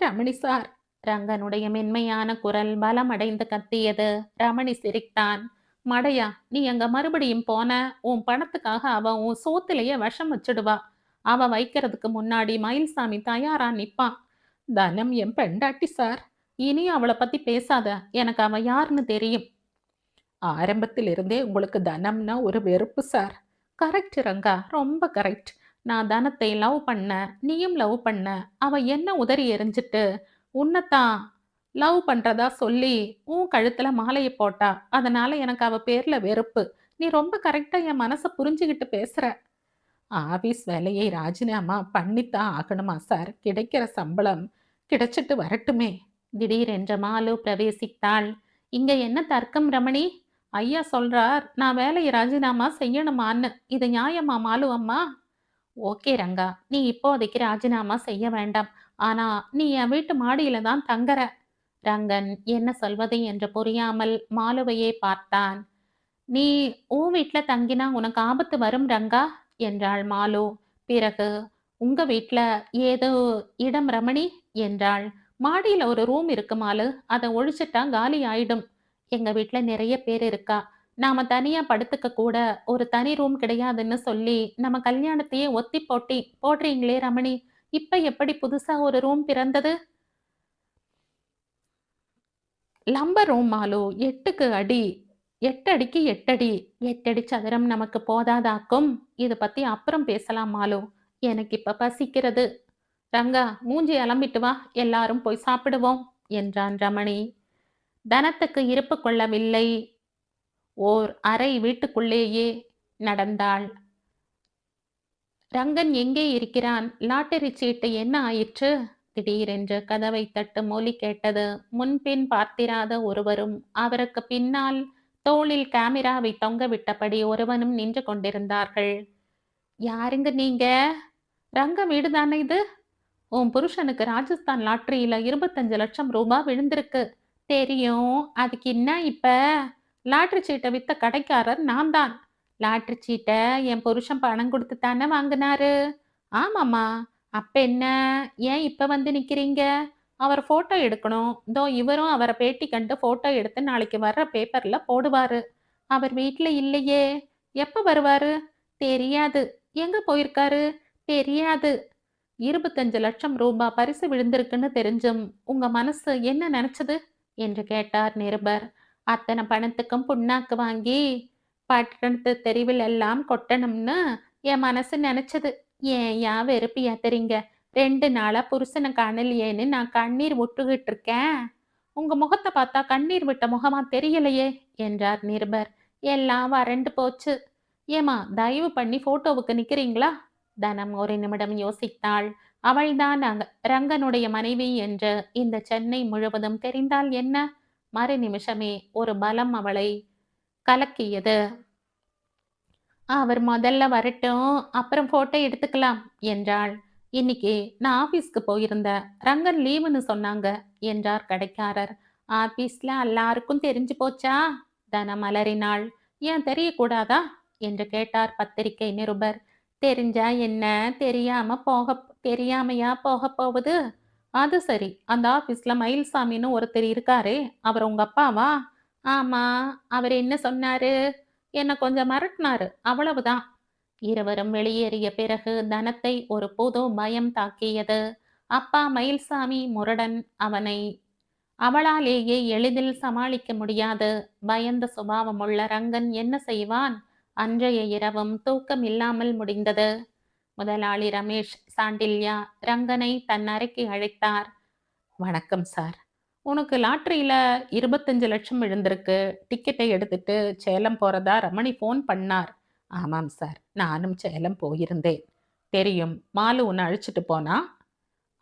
ரமணி சார். ரங்கனுடைய மென்மையான குரல் பலமடைந்து கத்தியது. ரமணி சிரித்தான். மடையா, நீ அங்க மறுபடியும் போன, உன் பணத்துக்காக அவ உன் சோத்திலேயே விஷம் வச்சிடுவா. அவ வைக்கிறதுக்கு முன்னாடி மயில்சாமி தயாரா நிப்பான். தனம் என் பெண்டாட்டி சார். இனி அவளை பத்தி பேசாத. எனக்கு அவ யாருன்னு தெரியும். ஆரம்பத்தில் இருந்தே உங்களுக்கு தனம்னா ஒரு வெறுப்பு சார். கரெக்ட் ரங்கா, ரொம்ப கரெக்ட். நான் தனத்தை லவ் பண்ண, நீயும் லவ் பண்ண. அவ என்ன உதறி எறிஞ்சிட்டு உன்னைத்தான் லவ் பண்றதா சொல்லி உன் கழுத்துல மாலையை போட்டா. அதனால எனக்கு அவ பேர்ல வெறுப்பு. நீ ரொம்ப கரெக்டா என் மனசை புரிஞ்சுக்கிட்டு பேசுற. ஆபீஸ் வேலையை ராஜினாமா பண்ணித்தான் ஆகணுமா சார்? கிடைக்கிற சம்பளம் கிடைச்சிட்டு வரட்டுமே. திடீரென்று மாலு பிரவேசித்தாள். இங்க என்ன தர்க்கம் ரமணி? ஐயா சொல்றார், நான் வேலைய ராஜினாமா செய்யணுமான்னு. இது நியாயமா மாலு அம்மா? ஓகே ரங்கா, நீ இப்போதைக்கு ராஜினாமா செய்ய வேண்டாம். ஆனா, நீ என் வீட்டு மாடியில தான் தங்கற. ரங்கன் என்ன சொல்வது என்று புரியாமல் மாலுவையே பார்த்தான். நீ உன் வீட்ல தங்கினா உனக்கு ஆபத்து வரும் ரங்கா என்றாள் மாலு. பிறகு உங்க வீட்ல ஏதோ இடம் ரமணி என்றாள். மாடியில ஒரு ரூம் இருக்கு மாலு. அத ஒழிச்சிட்டா காலி ஆயிடும். எங்க வீட்ல நிறைய பேர் இருக்கா. நாம தனியா படுத்துக்க கூட ஒரு தனி ரூம் கிடையாதுன்னு சொல்லி நம்ம கல்யாணத்தையே ஒத்தி போடுறீங்களே ரமணி. இப்ப எப்படி புதுசா ஒரு ரூம் பிறந்தது? Lumbar room mall. 8க்கு அடி. 8 அடிக்கு 8 அடி. 8 அடி சதுரம் நமக்கு போதாதாக்கும். இத பத்தி அப்புறம் பேசலாம் மாலு. எனக்கு இப்ப பசிக்கிறது. ரங்கா, மூஞ்சி அலம்பிட்டு வா. எல்லாரும் போய் சாப்பிடுவோம் என்றான் ரமணி. தனத்துக்கு இருப்பு கொள்ளவில்லை. ஓர் அறை வீட்டுக்குள்ளேயே நடந்தாள். ரங்கன் எங்கே இருக்கிறான்? லாட்டரி சீட்டு என்ன ஆயிற்று? திடீரென்று கதவை தட்டும் ஒலி கேட்டது. முன்பின் பார்த்திராத ஒருவரும் அவருக்கு பின்னால் தோளில் கேமராவை தொங்கவிட்டபடி ஒருவனும் நின்று கொண்டிருந்தார்கள். யாருங்க நீங்க? ரங்க வீடுதானே இது? உன் புருஷனுக்கு ராஜஸ்தான் லாட்டரியில 25 லட்சம் ரூபாய் விழுந்திருக்கு. தெரியும். அதுக்கு என்ன இப்ப? லாட்டரி சீட்டை வித்த கடைக்காரர் நான் தான். லாட்டரி சீட்டை என் புருஷன் பணம் கொடுத்து தானே வாங்கினாரு. ஆமாம்மா. அப்ப என்ன? ஏன் இப்ப வந்து நிக்கிறீங்க? அவர் போட்டோ எடுக்கணும். இதோ இவரும் அவரை பேட்டி கண்டு போட்டோ எடுத்து நாளைக்கு வர்ற பேப்பர்ல போடுவாரு. அவர் வீட்ல இல்லையே. எப்ப வருவாரு? தெரியாது. எங்க போயிருக்காரு? தெரியாது. 25 லட்சம் ரூபாய் பரிசு விழுந்திருக்குன்னு தெரிஞ்சும் உங்க மனசு என்ன நினைச்சது என்று கேட்டார் நிருபர். அத்தனை பணத்துக்கும் புண்ணாக்கு வாங்கி பட்டணத்து தெருவில் எல்லாம் கொட்டணும்னு என் மனசு நினைச்சது. ஏன்யா வெறுப்பு ஏத்துறீங்க? 2 நாளா புருஷனை காணலையேன்னு நான் கண்ணீர் விட்டுகிட்டு இருக்கேன். உங்க முகத்தை பார்த்தா கண்ணீர் விட்ட முகமா தெரியலையே என்றார் நிருபர். எல்லாம் வறண்டு போச்சு. ஏமா தயவு பண்ணி போட்டோவுக்கு நிக்கிறீங்களா? தனம் ஒரு நிமிடம் யோசித்தாள். அவள்தான் ரங்கனுடைய மனைவி என்று இந்த சென்னை முழுவதும் தெரிந்தால் என்ன? மறு நிமிஷமே ஒரு பலம் அவளை கலக்கியது. அவர் முதல்ல வரட்டும், அப்புறம் போட்டோ எடுத்துக்கலாம் என்றாள். இன்னைக்கு நான் ஆபீஸ்க்கு போயிருந்தேன். ரங்கன் லீவுன்னு சொன்னாங்க என்றார் கடைக்காரர். ஆபீஸ்ல எல்லாருக்கும் தெரிஞ்சு போச்சா? தனம் அலறினாள். ஏன் தெரியக்கூடாதா என்று கேட்டார் பத்திரிகை நிருபர். தெரிஞ்சா என்ன, தெரியாமையா போக போகுது? அது சரி, அந்த ஆபீஸ்ல மயில்சாமின்னு ஒருத்தர் இருக்காரே, அவர் உங்க அப்பாவா? ஆமா. அவர் என்ன சொன்னாரு? என்ன கொஞ்சம் மிரட்டினாரு, அவ்வளவுதான். இருவரும் வெளியேறிய பிறகு தனத்தை ஒரு புது பயம் தாக்கியது. அப்பா மயில்சாமி முரடன். அவளாலேயே எளிதில் சமாளிக்க முடியாது. பயந்த சுபாவமுள்ள ரங்கன் என்ன செய்வான்? அன்றைய இரவும் தூக்கம் இல்லாமல் முடிந்தது. முதலாளி ரமேஷ் சாண்டில்யா ரங்கனை தன் அறைக்கு அழைத்தார். வணக்கம் சார். உனக்கு லாட்டரியில 25 லட்சம் விழுந்திருக்கு. டிக்கெட்டை எடுத்துட்டு சேலம் போறதா ரமணி ஃபோன் பண்ணார். ஆமாம் சார், நானும் சேலம் போயிருந்தேன். தெரியும். மாலு உன்னை அழைச்சிட்டு போனா?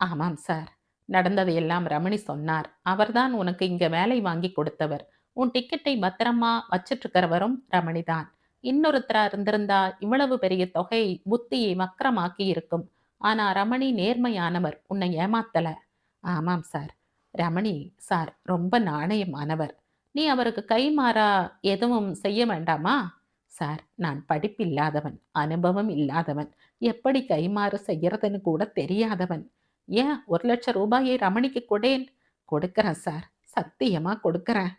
ஆமாம் சார். நடந்ததை எல்லாம் ரமணி சொன்னார். அவர்தான் உனக்கு இங்க வேலை வாங்கி கொடுத்தவர். உன் டிக்கெட்டை பத்திரமா வச்சிட்டு இருக்கிறவரும் ரமணிதான். இன்னொருத்தரா இருந்திருந்தா இவ்வளவு பெரிய தொகை புத்தியை வக்கரமாக்கி இருக்கும். ஆனா ரமணி நேர்மையானவர், உன்னை ஏமாத்தல. ஆமாம் சார். ரமணி சார் ரொம்ப நாணயமானவர். நீ அவருக்கு கைமாறா எதுவும் செய்ய வேண்டாமா? சார், நான் படிப்பில்லாதவன், அனுபவம் இல்லாதவன், எப்படி கைமாறு செய்யறதுன்னு கூட தெரியாதவன். ஏன் 1 லட்சம் ரூபாயை ரமணிக்கு கொடேன். கொடுக்கறேன் சார், சத்தியமா கொடுக்கறேன்.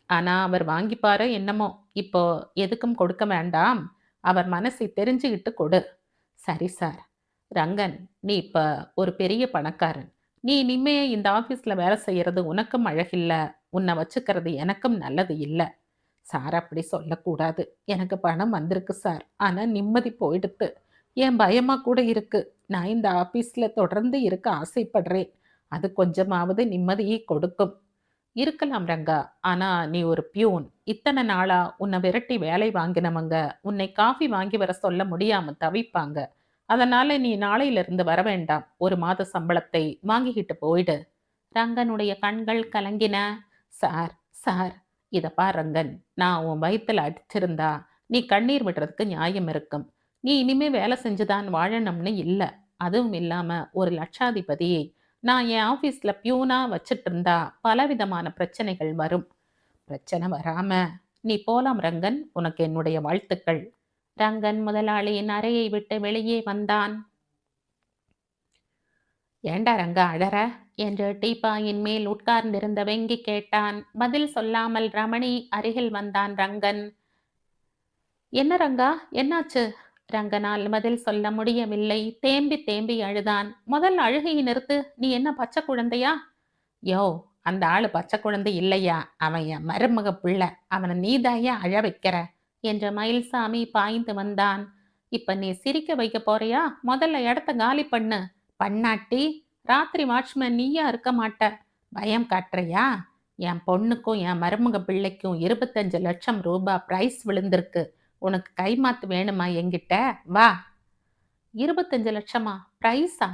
ஆனா அவர் வாங்கிப்பாரோ என்னமோ. இப்போ எதுக்கும் கொடுக்க வேண்டாம். அவர் மனசை தெரிஞ்சுக்கிட்டு கொடு. சரி சார். ரங்கன், நீ இப்ப ஒரு பெரிய பணக்காரன். நீ இனிமே இந்த ஆபீஸ்ல வேலை செய்யறது உனக்கும் அழகில்ல. உன்னை வச்சுக்கிறது எனக்கும் நல்லது இல்ல. சார் அப்படி சொல்லக்கூடாது. எனக்கு பணம் வந்திருக்கு சார். ஆனா நிம்மதி போயிடுத்து. என் பயமா கூட இருக்கு. நான் இந்த ஆபீஸ்ல தொடர்ந்து இருக்க ஆசைப்படுறேன். அது கொஞ்சமாவது நிம்மதியை கொடுக்கும். இருக்கலாம் ரங்கா. ஆனா நீ ஒரு பியூன். இத்தனை நாளா உன்னை விரட்டி வேலை வாங்கினவங்க உன்னை காஃபி வாங்கி வர சொல்ல முடியாம தவிப்பாங்க. அதனால நீ நாளையில இருந்து வர வேண்டாம். 1 மாத சம்பளத்தை வாங்கிக்கிட்டு போயிடு. ரங்கனுடைய கண்கள் கலங்கின. சார், சார், இத பார் ரங்கன், நான் உன் வயித்துல அடிச்சிருந்தா நீ கண்ணீர் விடுறதுக்கு நியாயம் இருக்கும். நீ இனிமே வேலை செஞ்சுதான் வாழணும்னு இல்ல. அதுவும் இல்லாம ஒரு லட்சாதிபதியை நான் என் ஆபீஸ்ல பியூனா வச்சிட்டு இருந்தா பலவிதமான பிரச்சனைகள் வரும். பிரச்சனை வராம நீ போலாம் ரங்கன். உனக்கு என்னுடைய வாழ்த்துக்கள். ரங்கன் முதலாளியின் அறையை விட்டு வெளியே வந்தான். ஏண்டா ரங்கா அழற? என்று டீப்பாயின் மேல் உட்கார்ந்திருந்த வெங்கி கேட்டான். பதில் சொல்லாமல் ரமணி அருகில் வந்தான் ரங்கன். என்ன ரங்கா, என்னாச்சு? ரங்கனால் பதில் சொல்ல முடியவில்லை. தேம்பி தேம்பி அழுதான். முதல் அழுகையை நிறுத்து. நீ என்ன பச்சை குழந்தையா? யோ, அந்த ஆளு பச்சை குழந்தை இல்லையா, அவன் என் மருமக புள்ள. அவனை நீதாயா அழ வைக்கிற என்ற மயில்சாமி பாய்ந்து வந்தான். இப்ப நீ சிரிக்க வைக்க போறியா? முதல்ல இடத்த காலி பண்ணு. பண்ணாட்டி ராத்திரி வாட்ச்மேன் நீயா இருக்க மாட்ட. பயம் காட்டுறியா? என் பொண்ணுக்கும் என் மருமக பிள்ளைக்கும் 25 லட்சம் ரூபாய் பிரைஸ் விழுந்திருக்கு. உனக்கு கைமாத்து வேணுமா என்கிட்ட? வா. 25 லட்சமா? பிரைஸா?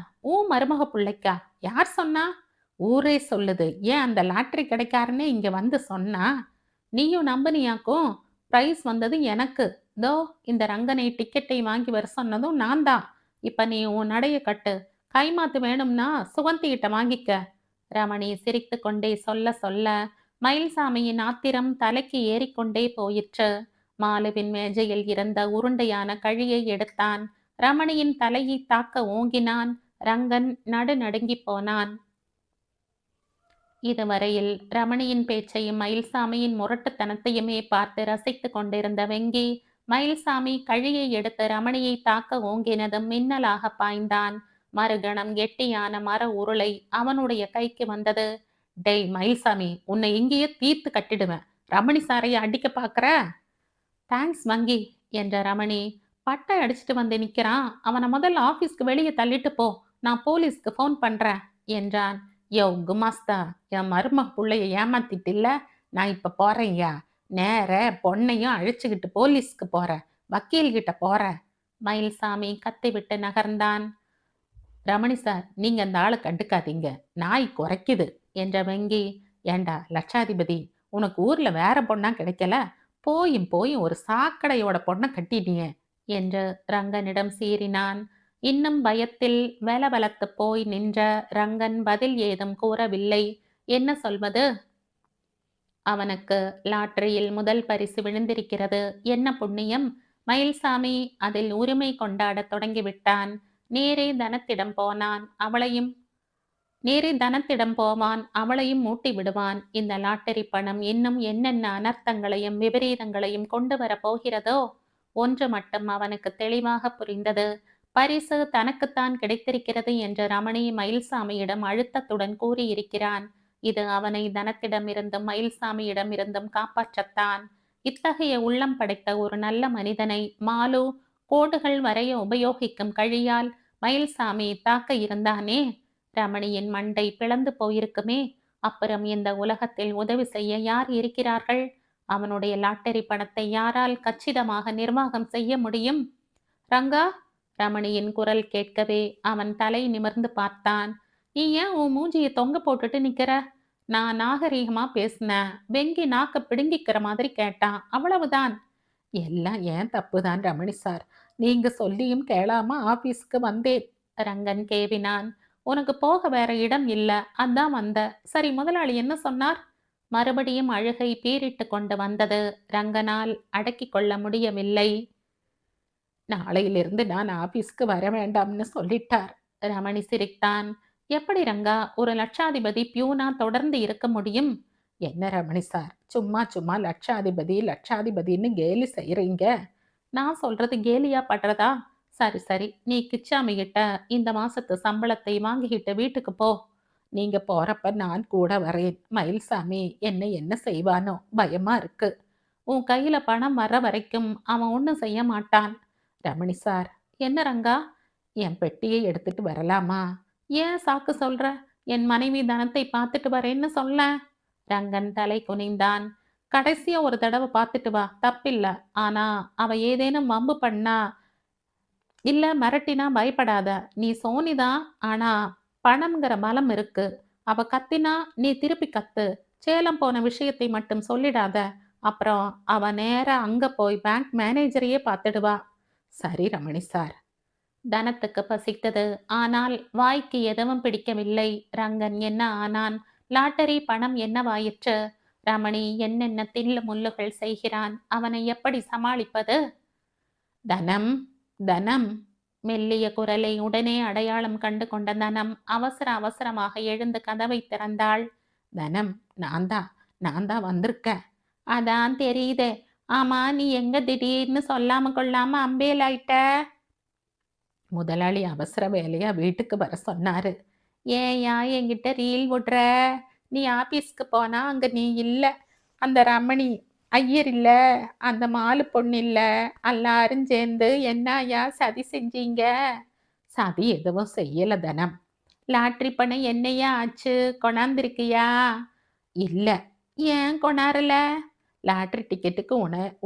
மருமக பிள்ளைக்கா? யார் சொன்னா? ஊரே சொல்லுது. ஏன் அந்த லாட்டரி கடைக்காரனே இங்க வந்து சொன்னா? நீயும் நம்பினியாக்கும்? பிரைஸ் வந்தது எனக்கு. தோ இந்த ரங்கனை டிக்கெட்டை வாங்கி வர சொன்னதும் நான் தான். இப்ப நீ உன் நடைய கட்டு. கைமாத்து வேணும்னா சுகந்திகிட்ட வாங்கிக்க. ரமணி சிரித்து கொண்டே சொல்ல சொல்ல மயில்சாமியின் ஆத்திரம் தலைக்கு ஏறிக்கொண்டே போயிற்று. மாலுவின் மேஜையில் இருந்த உருண்டையான கழியை எடுத்தான். ரமணியின் தலையை தாக்க ஓங்கினான். ரங்கன் நடுநடுங்கி போனான். இதுவரையில் ரமணியின் பேச்சையும் மயில்சாமியின் முரட்டுத்தனத்தையுமே பார்த்து ரசித்து கொண்டிருந்த வெங்கி, மயில்சாமி கழியை எடுத்து ரமணியை தாக்க ஓங்கினதும் மின்னலாக பாய்ந்தான். மறுகணம் கெட்டியான மர உருளை அவனுடைய கைக்கு வந்தது. டேய் மயில்சாமி, உன்னை இங்கேயே தீர்த்து கட்டிடுவேன். ரமணி சாரைய அடிக்க பாக்குற? தேங்க்ஸ் வங்கி என்ற ரமணி. பட்டை அடிச்சுட்டு வந்து நிக்கிறான். அவனை முதல்ல ஆபீஸ்க்கு வெளியே தள்ளிட்டு போ. நான் போலீஸ்க்கு ஃபோன் பண்றேன் என்றான். யோ குமாஸ்தா, என் மருமக புள்ளைய ஏமாத்திட்டில்ல. நான் இப்ப போறேன்யா. நேர பொண்ணையும் அழைச்சுக்கிட்டு போலீஸ்க்கு போறேன். வக்கீல் கிட்ட போறேன். மயில்சாமி கத்திவிட்டு நகர்ந்தான். ரமணி சார், நீங்க அந்த ஆளை கண்டுக்காதீங்க. நாய் குறைக்குது என்ற வெங்கி. ஏண்டா லட்சாதிபதி, உனக்கு ஊர்ல வேற பொண்ணா கிடைக்கல? போயும் போயும் ஒரு சாக்கடையோட பொண்ணை கட்டினியே என்று ரங்கனிடம் சீறினான். இன்னும் பயத்தில் வெலவெலத்து போய் நின்ற ரங்கன் பதில் ஏதும் கூறவில்லை. என்ன சொல்வது? அவனுக்கு லாட்டரியில் முதல் பரிசு விழுந்திருக்கிறது. என்ன புண்ணியம்! மயில்சாமி அதில் உரிமை கொண்டாடத் தொடங்கிவிட்டான். நேரே தனத்திடம் போனான். அவளையும் மூட்டி விடுவான். இந்த லாட்டரி பணம் இன்னும் என்னென்ன அனர்த்தங்களையும் விபரீதங்களையும் கொண்டு வரப் போகிறதோ? ஒன்று மட்டும் அவனுக்கு தெளிவாக புரிந்தது. பரிசு தனக்குத்தான் கிடைத்திருக்கிறது என்று ரமணி மயில்சாமியிடம் அழுத்தத்துடன் கூறியிருக்கிறான். இது அவனை தனத்திடமிருந்தும் மயில்சாமியிடமிருந்தும் காப்பாற்றத்தான். இத்தகைய உள்ளம் படைத்த ஒரு நல்ல மனிதனை மாலு கோடுகள் வரைய உபயோகிக்கும் கழியால் மயில்சாமி தாக்க இருந்தானே. ரமணியின் மண்டை பிளந்து போயிருக்குமே. அப்புறம் இந்த உலகத்தில் உதவி செய்ய யார் இருக்கிறார்கள்? அவனுடைய லாட்டரி பணத்தை யாரால் கச்சிதமாக நிர்வாகம் செய்ய முடியும்? ரங்கா! ரமணியின் குரல் கேட்கவே அவன் தலை நிமிர்ந்து பார்த்தான். நீ ஏன் உன் மூஞ்சியை தொங்க போட்டுட்டு நிக்கிற? நான் நாகரீகமா பேசினேன். வெங்கி நாக்க பிடுங்கிக்கிற மாதிரி கேட்டான். அவ்வளவுதான். எல்லாம் ஏன் தப்புதான் ரமணி சார். நீங்க சொல்லியும் கேளாம ஆபீஸ்க்கு வந்தேன். ரங்கன் கேவினான். உனக்கு போக வேற இடம் இல்ல, அதான் வந்த. சரி, முதலாளி என்ன சொன்னார்? மறுபடியும் அழுகை பீறிட்டு கொண்டு வந்தது. ரங்கனால் அடக்கிக் கொள்ள முடியவில்லை. நாளையிலிருந்து நான் ஆபீஸ்க்கு வர வேண்டாம்னு சொல்லிட்டார். ரமணி சிரித்தான். எப்படி ரங்கா, ஒரு லட்சாதிபதி பியூனா தொடர்ந்து இருக்க முடியும்? என்ன ரமணி சார், சும்மா சும்மா லட்சாதிபதி லட்சாதிபதின்னு கேலி செய்யறீங்க. நான் சொல்றது கேலியா படுறதா? சரி சரி, நீ கிச்சாமி கிட்ட இந்த மாசத்து சம்பளத்தை வாங்கிக்கிட்டு வீட்டுக்கு போ. நீங்க போறப்ப நான் கூட வரேன். மயில்சாமி என்னை என்ன செய்வானோ பயமா இருக்கு. உன் கையில பணம் வர்ற வரைக்கும் அவன் ஒன்றும் செய்ய மாட்டான். ரமணி சார். என்ன ரங்கா? என் பெட்டியை எடுத்துட்டு வரலாமா? ஏன் சாக்கு சொல்ற? என் மனைவி தனத்தை பார்த்துட்டு வரேன்னு சொல்ல. ரங்கன் தலை குனிந்தான். கடைசியா ஒரு தடவை பார்த்துட்டு வா, தப்பில்ல. ஆனா அவ ஏதேனும் வம்பு பண்ணா இல்ல மிரட்டினா பயப்படாத. நீ சோனிதான். ஆனா பணம்ங்கிற பலம் இருக்கு. அவ கத்தினா நீ திருப்பி கத்து. சேலம் போன விஷயத்தை மட்டும் சொல்லிடாத. அப்புறம் அவ நேரா அங்க போய் பேங்க் மேனேஜரையே பார்த்துடுவா. சரி ரமணி சார். தனத்துக்கு பசித்தது. ஆனால் வாய்க்கு எதுவும் பிடிக்கவில்லை. ரங்கன் என்ன ஆனான்? லாட்டரி பணம் என்னவாயிற்று? ரமணி என்னென்ன தில்லு முல்லுகள் செய்கிறான்? அவனை எப்படி சமாளிப்பது? தனம், தனம். மெல்லிய குரலை உடனே அடையாளம் கண்டு கொண்ட தனம் அவசர அவசரமாக எழுந்து கதவை திறந்தாள். தனம், நான் தான் வந்திருக்கேன். அதான் தெரியுதே. ஆமா, நீ எங்க திடீர்னு சொல்லாம கொள்ளாம அம்பேலாயிட்ட? முதலாளி அவசர வேலையா வீட்டுக்கு வர சொன்னாரு. ஏன்யா என்கிட்ட ரீல் விடுற? நீ ஆபீஸ்க்கு போனா அங்க நீ இல்ல. அந்த ரமணி ஐயர் இல்ல, அந்த மாலு பொண்ணு இல்ல, எல்லாரும் சேர்ந்து என்னய்யா சதி செஞ்சீங்க? சதி எதுவும் செய்யல தனம். லாட்டரி பணம் என்னையா ஆச்சு? கொண்டாந்துருக்கியா? இல்ல. ஏன் கொண்டாரல? லாட்டரி டிக்கெட்டுக்கு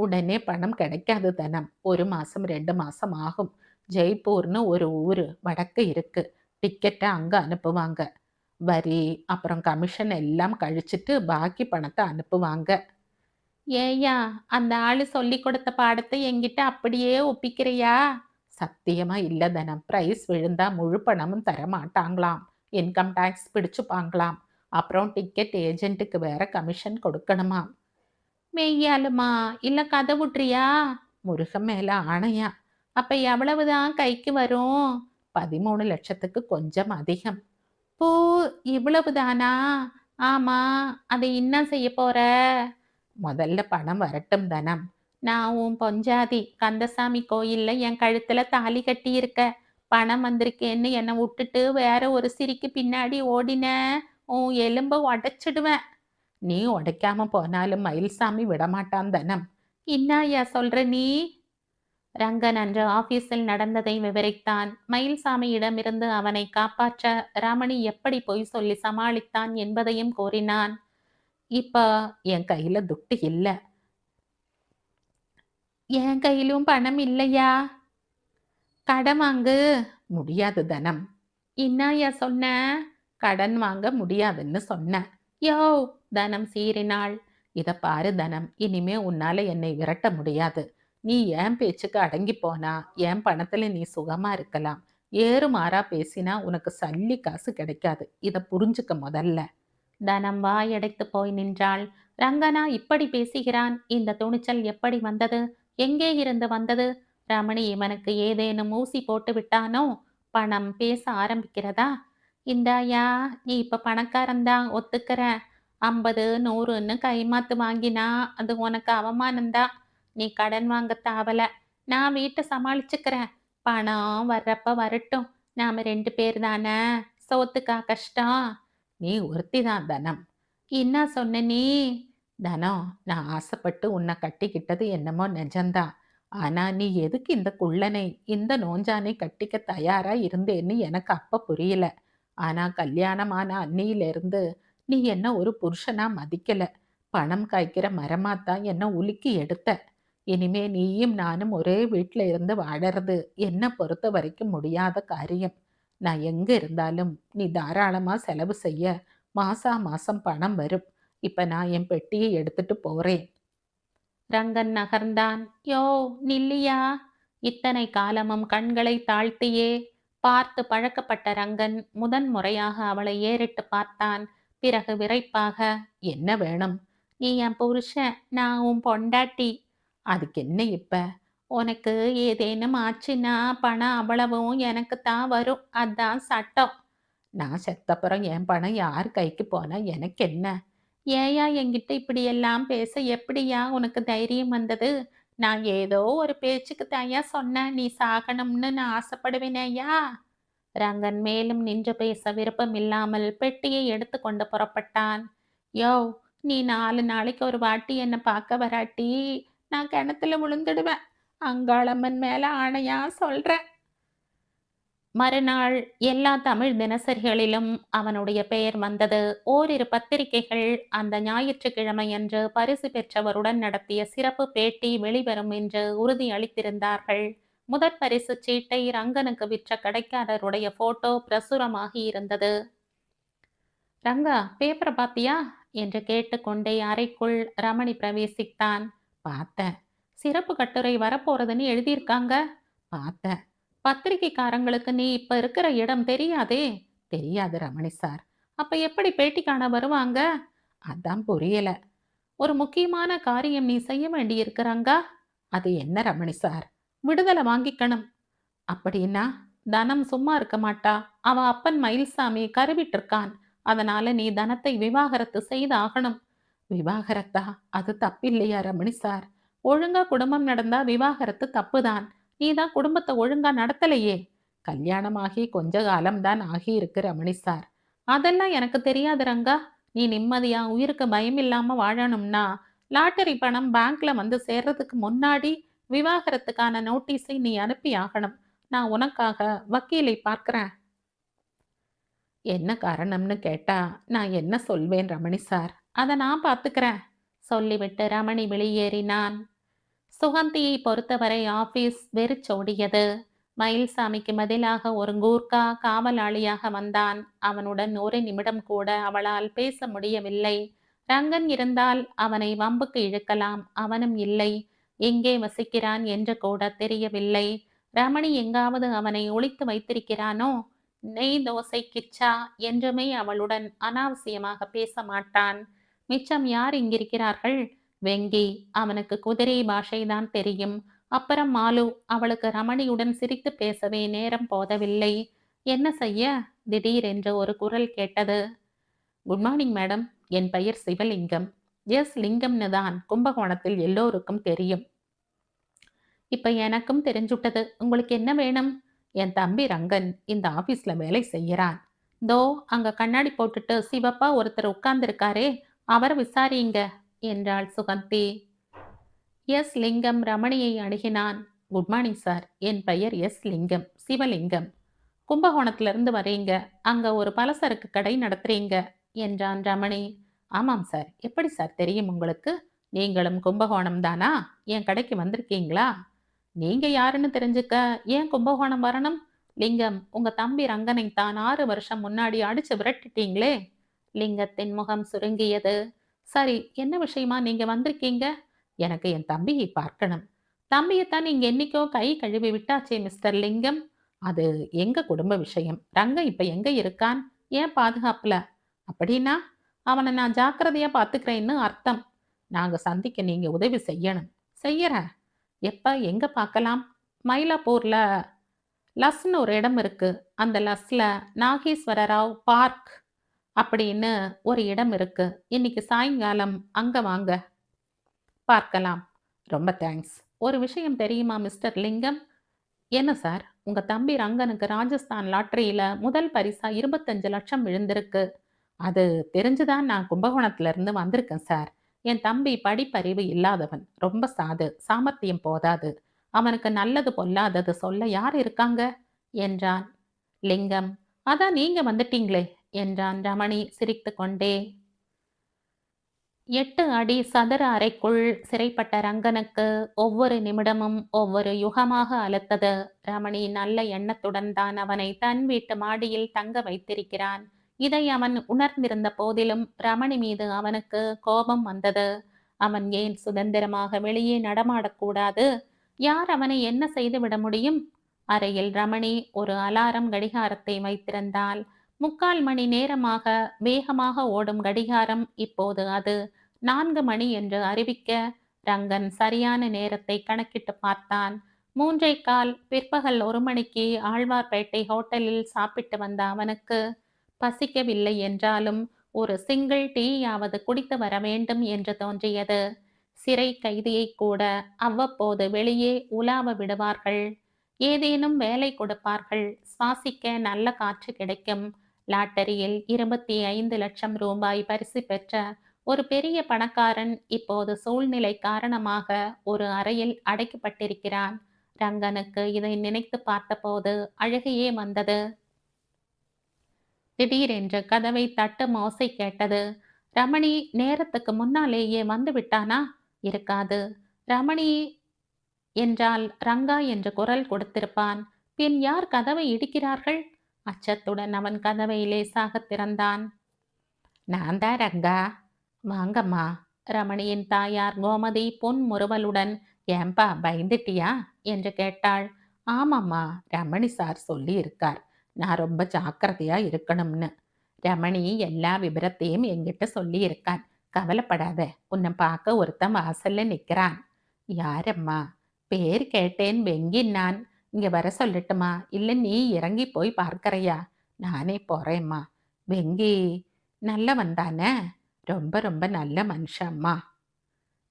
உடனே பணம் கிடைக்காது தனம். 1 மாசம் 2 மாசம் ஆகும். ஜெய்ப்பூர்னு ஒரு ஊரு வடக்கு இருக்கு. டிக்கெட்ட அங்க அனுப்புவாங்க. வரி அப்புறம் கமிஷன் எல்லாம் கழிச்சிட்டு பாக்கி பணத்தை அனுப்புவாங்க. ஏய்யா, அந்த ஆளு சொல்லி கொடுத்த பாடத்தை என்கிட்ட அப்படியே ஒப்பிக்கிறியா? சத்தியமா இல்ல தனம். பிரைஸ் விழுந்தா முழு பணமும் தர மாட்டாங்களாம். இன்கம் டாக்ஸ் பிடிச்சுப்பாங்களாம். அப்புறம் டிக்கெட் ஏஜென்ட்டுக்கு வேற கமிஷன் கொடுக்கணுமாம். மெய்யாலுமா? இல்ல கதை விட்றியா? முருகன் மேல ஆணையா. அப்ப எவ்வளவுதான் கைக்கு வரும்? 13 லட்சத்துக்கு கொஞ்சம் அதிகம். ஓ! இவ்வளவுதானா? ஆமா. அதை என்ன செய்ய போற? முதல்ல பணம் வரட்டும் தனம். நான் உன் பொஞ்சாதி கந்தசாமி கோயில்ல என் கழுத்துல தாலி கட்டியிருக்க. பணம் வந்திருக்கேன்னு என்னை விட்டுட்டு வேற ஒரு சிரிக்கு பின்னாடி ஓடின, உன் எலும்ப உடைச்சிடுவேன். நீ உடைக்காம போனாலும் மயில்சாமி விடமாட்டான் தனம். இன்னாயா சொல்ற நீ? ரங்கன் அன்று ஆபீஸில் நடந்ததை விவரித்தான். மயில்சாமியிடமிருந்து அவனை காப்பாற்ற ரமணி எப்படி பொய் சொல்லி சமாளித்தான் என்பதையும் கூறினான். இப்ப என் கையில துட்டு இல்ல. என் கையிலும் பணம் இல்லையா? கடன் வாங்கு. முடியாது தனம். இன்னாயா சொன்ன? கடன் வாங்க முடியாதுன்னு சொன்னேன். யோவ்! தனம் சீறினாள். இத பாரு தனம், இனிமே உன்னால என்னை விரட்ட முடியாது. நீ என் பேச்சுக்கு அடங்கி போனா என் பணத்துல நீ சுகமா இருக்கலாம். ஏறுமாறா பேசினா உனக்கு சல்லி காசு கிடைக்காது. இத புரிஞ்சுக்க முதல்ல. தனம் வாயடைத்து போய் நின்றாள். ரங்கனா இப்படி பேசுகிறான்? இந்த துணிச்சல் எப்படி வந்தது? எங்கே இருந்து வந்தது? ரமணி இவனுக்கு ஏதேனும் ஊசி போட்டு விட்டானோ? பணம் பேச ஆரம்பிக்கிறதா? இந்தாயா, நீ இப்ப பணக்காரன்தான் ஒத்துக்கிறேன். 50 100ன்னு கைமாத்து வாங்கினா அது உனக்கு அவமானம்தான். நீ கடன் வாங்க தேவல. நான் வீட்டை சமாளிச்சுக்கிறேன். பணம் வர்றப்ப வரட்டும். நாம 2 பேர் தானே. சோத்துக்கா கஷ்டம்? நீ ஒருத்திதான் தனம். என்ன சொன்ன நீ? தனம், நான் ஆசைப்பட்டு உன்னை கட்டிக்கிட்டது என்னமோ நிஜம்தான். ஆனா நீ எதுக்கு இந்த குள்ளனை, இந்த நோஞ்சானை கட்டிக்க தயாரா இருந்தேன்னு எனக்கு அப்ப புரியல. ஆனா கல்யாணமான அன்னியிலிருந்து நீ என்ன ஒரு புருஷனா மதிக்கல. பணம் காய்க்கிற மரமாத்தான் என்ன உலுக்கி எடுத்த. இனிமே நீயும் நானும் ஒரே வீட்ல இருந்து வாழறது என்னை பொறுத்த வரைக்கும் முடியாத காரியம். நான் எங்க இருந்தாலும் நீ தாராளமா செலவு செய்ய மாசா மாசம் பணம் வரும். இப்ப நான் என் பெட்டியை எடுத்துட்டு போறேன். ரங்கன் நகர்ந்தான். யோ, நில்லியா? இத்தனை காலமும் கண்களை தாழ்த்தியே பார்த்து பழக்கப்பட்ட ரங்கன் முதன் முறையாக அவளை ஏறிட்டு பார்த்தான். பிறகு விரைப்பாக, என்ன வேணும்? நீ என் புருஷன், நான் உன் பொண்டாட்டி. அதுக்கு என்ன இப்ப? உனக்கு ஏதேனும் ஆச்சுன்னா பணம் அவ்வளவும் எனக்கு தான் வரும். அதான் சட்டம். நான் செத்தப்புறம் என் பணம் யார் கைக்கு போனா எனக்கு என்ன? ஏயா என்கிட்ட இப்படியெல்லாம் பேச எப்படியா உனக்கு தைரியம் வந்தது? நான் ஏதோ ஒரு பேச்சுக்கு தாயா சொன்னேன். நீ சாகணும்னு நான் ஆசைப்படுவேனேயா? ரங்கன் மேலும் நின்று பேச விருப்பமில்லாமல் பெட்டியை எடுத்துக்கொண்டு புறப்பட்டான். யோவ்! நீ 4 நாளைக்கு ஒரு வாட்டி என்னை பார்க்க வராட்டி நான் கிணத்துல விழுந்துடுவேன். அங்காளம்மன் மேல ஆணையா சொல்றேன். மறுநாள் எல்லா தமிழ் தினசரிகளிலும் அவனுடைய பெயர் வந்தது. ஓரிரு பத்திரிகைகள் அந்த ஞாயிற்றுக்கிழமையன்று பரிசு பெற்றவருடன் நடத்திய சிறப்பு பேட்டி வெளிவரும் என்று உறுதியளித்திருந்தார்கள். முதற் பரிசு சீட்டை ரங்கனுக்கு விற்ற கடைக்காரருடைய போட்டோ பிரசுரமாகி இருந்தது. ரங்கா, பேப்பரை பாத்தியா? என்று கேட்டுக்கொண்டே அறைக்குள் ரமணி பிரவேசித்தான். பார்த்தேன். சிறப்பு கட்டுரை வரப்போறதுன்னு எழுதியிருக்காங்க. பார்த்தேன். பத்திரிகைக்காரங்களுக்கு நீ இப்ப இருக்கிற இடம் தெரியாதே. தெரியாது ரமணி சார். அப்ப எப்படி பேட்டி காண வருவாங்க? அதான் புரியல. ஒரு முக்கியமான காரியம் நீ செய்ய வேண்டியிருக்கிறாங்க. அது என்ன ரமணி சார்? விடுதலை வாங்கிக்கணும். அப்படின்னா தனம் சும்மா இருக்க மாட்டா. அவ அப்பன் மயில்சாமி கருவிட்டிருக்கான். அதனால நீ தனத்தை விவாகரத்து செய்து ஆகணும். விவாகரத்தா? அது தப்பில்லையா ரமணி சார்? ஒழுங்கா குடும்பம் நடந்தா விவாகரத்து தப்புதான். நீ தான் குடும்பத்தை ஒழுங்கா நடத்தலையே. கல்யாணமாகி கொஞ்ச காலம்தான் ஆகியிருக்கு ரமணி சார். அதெல்லாம் எனக்கு தெரியாது ரங்கா. நீ நிம்மதியா உயிருக்கு பயம் இல்லாம வாழணும்னா லாட்டரி பணம் பேங்க்ல வந்து சேர்றதுக்கு முன்னாடி விவாகரத்துக்கான நோட்டீஸை நீ அனுப்பி ஆகணும். நான் உனக்காக வக்கீலை பார்க்கிறேன். என்ன காரணம்னு கேட்டா நான் என்ன சொல்வேன் ரமணி சார்? அதை நான் பார்த்துக்கிறேன் சொல்லிவிட்டு ரமணி வெளியேறினான். சுகந்தியை பொறுத்தவரை ஆபீஸ் வெறிச்சோடியது. மயில்சாமிக்கு பதிலாக ஒரு கூர்க்கா காவலாளியாக வந்தான். அவனுடன் ஒரு நிமிடம் கூட அவளால் பேச முடியவில்லை. ரங்கன் இருந்தால் அவனை வம்புக்கு இழுக்கலாம். அவனும் இல்லை. எங்கே வசிக்கிறான் என்று கூட தெரியவில்லை. ரமணி எங்காவது அவனை ஒளித்து வைத்திருக்கிறானோ? நெய் தோசை கிச்சா என்றுமே அவளுடன் அனாவசியமாக பேச மாட்டான். மிச்சம் யார் இங்கிருக்கிறார்கள்? வெங்கி, அவனுக்கு குதிரை பாஷைதான் தெரியும். அப்புறம் மாலு, அவளுக்கு ரமணியுடன் சிரித்து பேசவே நேரம் போதவில்லை. என்ன செய்ய? திடீரென்று ஒரு குரல் கேட்டது. Good morning madam. என் பெயர் சிவலிங்கம். எஸ் லிங்கம்னு தான் கும்பகோணத்தில் எல்லோருக்கும் தெரியும். இப்ப எனக்கும் தெரிஞ்சுட்டது. உங்களுக்கு என்ன வேணும்? என் தம்பி ரங்கன் இந்த ஆபீஸ்ல வேலை செய்யறான். தோ அங்க கண்ணாடி போட்டுட்டு சிவப்பா ஒருத்தர் உட்கார்ந்திருக்காரே, அவரை விசாரிங்க என்றாள் சுகந்தி. எஸ் லிங்கம் ரமணியை அணுகினான். Good morning sir. என் பெயர் எஸ் லிங்கம், சிவலிங்கம். கும்பகோணத்திலிருந்து வரீங்க. அங்க ஒரு பலசரக்கு கடை நடத்துறீங்க என்றான் ரமணி. ஆமாம் சார். எப்படி சார் தெரியும் உங்களுக்கு? நீங்களும் கும்பகோணம் தானா? என் கடைக்கு வந்திருக்கீங்களா? நீங்க யாருன்னு தெரிஞ்சுக்க ஏன் கும்பகோணம் வரணும்? லிங்கம், உங்க தம்பி ரங்கனை தான் 6 வருஷம் முன்னாடி அடிச்சு விரட்டிட்டீங்களே. லிங்கத்தின் முகம் சுருங்கியது. சரி, என்ன விஷயமா நீங்க வந்திருக்கீங்க? எனக்கு என் தம்பியை பார்க்கணும். தம்பியைத்தான் நீங்க என்னைக்கோ கை கழுவி விட்டாச்சே மிஸ்டர் லிங்கம். அது எங்க குடும்ப விஷயம். ரங்க இப்ப எங்க இருக்கான்? ஏன் பாதுகாப்புல? அப்படின்னா அவனை நான் ஜாக்கிரதையா பாத்துக்கிறேன்னு அர்த்தம். நாங்க சந்திக்க நீங்க உதவி செய்யணும். செய்யறேன். எப்ப எங்க பார்க்கலாம்? மயிலாப்பூர்ல லஸ்ன்னு ஒரு இடம் இருக்கு. அந்த லஸ்ல நாகேஸ்வர ராவ் பார்க் அப்படின்னு ஒரு இடம் இருக்கு. இன்னைக்கு சாயங்காலம் அங்க வாங்க, பார்க்கலாம். ரொம்ப தேங்க்ஸ். ஒரு விஷயம் தெரியுமா மிஸ்டர் லிங்கம்? என்ன சார்? உங்க தம்பி ரங்கனுக்கு ராஜஸ்தான் லாட்டரியில முதல் பரிசா 25 லட்சம் விழுந்திருக்கு. அது தெரிஞ்சுதான் நான் கும்பகோணத்துல இருந்து வந்திருக்கேன் சார். என் தம்பி படிப்பறிவு இல்லாதவன். ரொம்ப சாது. சாமர்த்தியம் போதாது. அவனுக்கு நல்லது பொல்லாதது சொல்ல யார் இருக்காங்க? என்றான். லிங்கம், அதான் நீங்க வந்துட்டீங்களே என்றான் ரமணி சிரித்துக்கொண்டே. 8 அடி சதுர அறைக்குள் சிறைப்பட்ட ரங்கனுக்கு ஒவ்வொரு நிமிடமும் ஒவ்வொரு யுகமாக அலுத்தது. ரமணி நல்ல எண்ணத்துடன் தான் அவனை தன் வீட்டு மாடியில் தங்க வைத்திருக்கிறான். இதை அவன் உணர்ந்திருந்த போதிலும் ரமணி மீது அவனுக்கு கோபம் வந்தது. அவன் ஏன் சுதந்திரமாக வெளியே நடமாடக்கூடாது? யார் அவனை என்ன செய்துவிட முடியும்? அறையில் ரமணி ஒரு அலாரம் கடிகாரத்தை வைத்திருந்தாள். 3/4 மணி நேரமாக வேகமாக ஓடும் கடிகாரம் இப்போது அது 4 மணி என்று அறிவிக்க ரங்கன் சரியான நேரத்தை கணக்கிட்டு பார்த்தான். 3:15 பிற்பகல் 1 மணிக்கு ஆழ்வார்பேட்டை ஹோட்டலில் சாப்பிட்டு வந்த அவனுக்கு பசிக்கவில்லை என்றாலும் ஒரு சிங்கிள் டீயாவது குடித்து வர வேண்டும் என்று தோன்றியது. சிறை கைதியை கூட அவ்வப்போது வெளியே உலாவ விடுவார்கள். ஏதேனும் வேலை கொடுப்பார்கள். சுவாசிக்க நல்ல காற்று கிடைக்கும். லாட்டரியில் 25 லட்சம் ரூபாய் பரிசு பெற்ற ஒரு பெரிய பணக்காரன் இப்போது சூழ்நிலை காரணமாக ஒரு அறையில் அடைக்கப்பட்டிருக்கிறான். ரங்கனுக்கு இதை நினைத்து பார்த்தபோது அழுகையே வந்தது. திடீரென்று கதவை தட்டும் ஓசை கேட்டது. ரமணி நேரத்துக்கு முன்னாலேயே வந்து விட்டானா? இருக்காது. ரமணி என்றால் ரங்கா என்று குரல் கொடுத்திருப்பான். பின் யார் கதவை இடிக்கிறார்கள்? அச்சத்துடன் அவன் கதவை லேசாக திறந்தான். நான் தான் ரங்கா. வாங்கம்மா. ரமணியின் தாயார் கோமதி புன்முறுவலுடன், ஏம்பா பயந்துட்டியா என்று கேட்டாள். ஆமாம்மா, ரமணி சார் சொல்லி இருக்கார், நான் ரொம்ப ஜாக்கிரதையா இருக்கணும்னு. ரமணி எல்லா விபரத்தையும் என்கிட்ட சொல்லி இருக்கான். கவலைப்படாத, உன்னை பார்க்க ஒருத்தன் வாசல்ல நிக்கிறான். யாரம்மா? பேர் கேட்டேன், வெங்கின்னான். இங்க வர சொல்லட்டுமா, இல்ல நீ இறங்கி போய் பார்க்கறையா? நானே போறேம்மா. வெங்கி நல்லவன் தானே? ரொம்ப ரொம்ப நல்ல மனுஷம்மா.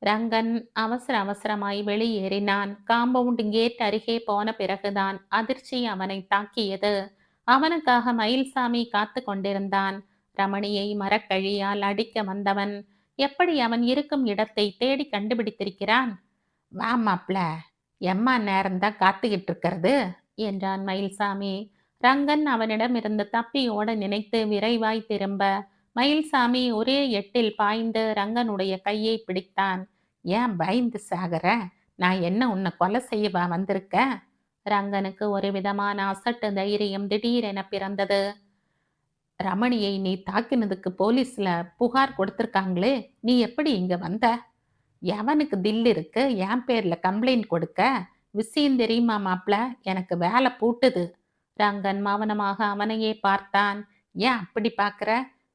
ரங்கன் அவசர அவசரமாய் வெளியேறினான். காம்பவுண்ட் கேட் அருகே போன பிறகுதான் அதிர்ச்சி அவனை தாக்கியது. அவனுக்காக மயில்சாமி காத்து கொண்டிருந்தான். ரமணியை மரக்கழியால் அடிக்க வந்தவன் எப்படி அவன் இருக்கும் இடத்தை தேடி கண்டுபிடித்திருக்கிறான்? வா மாப்ள, எம்மா நேரம்தான் காத்துக்கிட்டு இருக்கிறது என்றான் மயில்சாமி. ரங்கன் அவனிடமிருந்து தப்பி ஓட நினைத்து விரைவாய் திரும்ப, மயில்சாமி ஒரே எட்டில் பாய்ந்து ரங்கனுடைய கையை பிடித்தான். ஏன் பயந்து சாகர? நான் என்ன உன்னை கொலை செய்யவா வந்திருக்க? ரங்கனுக்கு ஒரு விதமான அசட்டு தைரியம் திடீரென பிறந்தது. ரமணியை நீ தாக்கினதுக்கு போலீஸ்ல புகார் கொடுத்திருக்காங்களே, நீ எப்படி இங்க வந்த? எவனுக்கு தில் இருக்கு என் பேர்ல கம்ப்ளைண்ட் கொடுக்க? விஷயம் தெரியுமா மாப்ள? எனக்கு வேலை பூட்டுது. ரங்கன் மௌனமாக அவனையே பார்த்தான். ஏன் அப்படி பார்க்கற?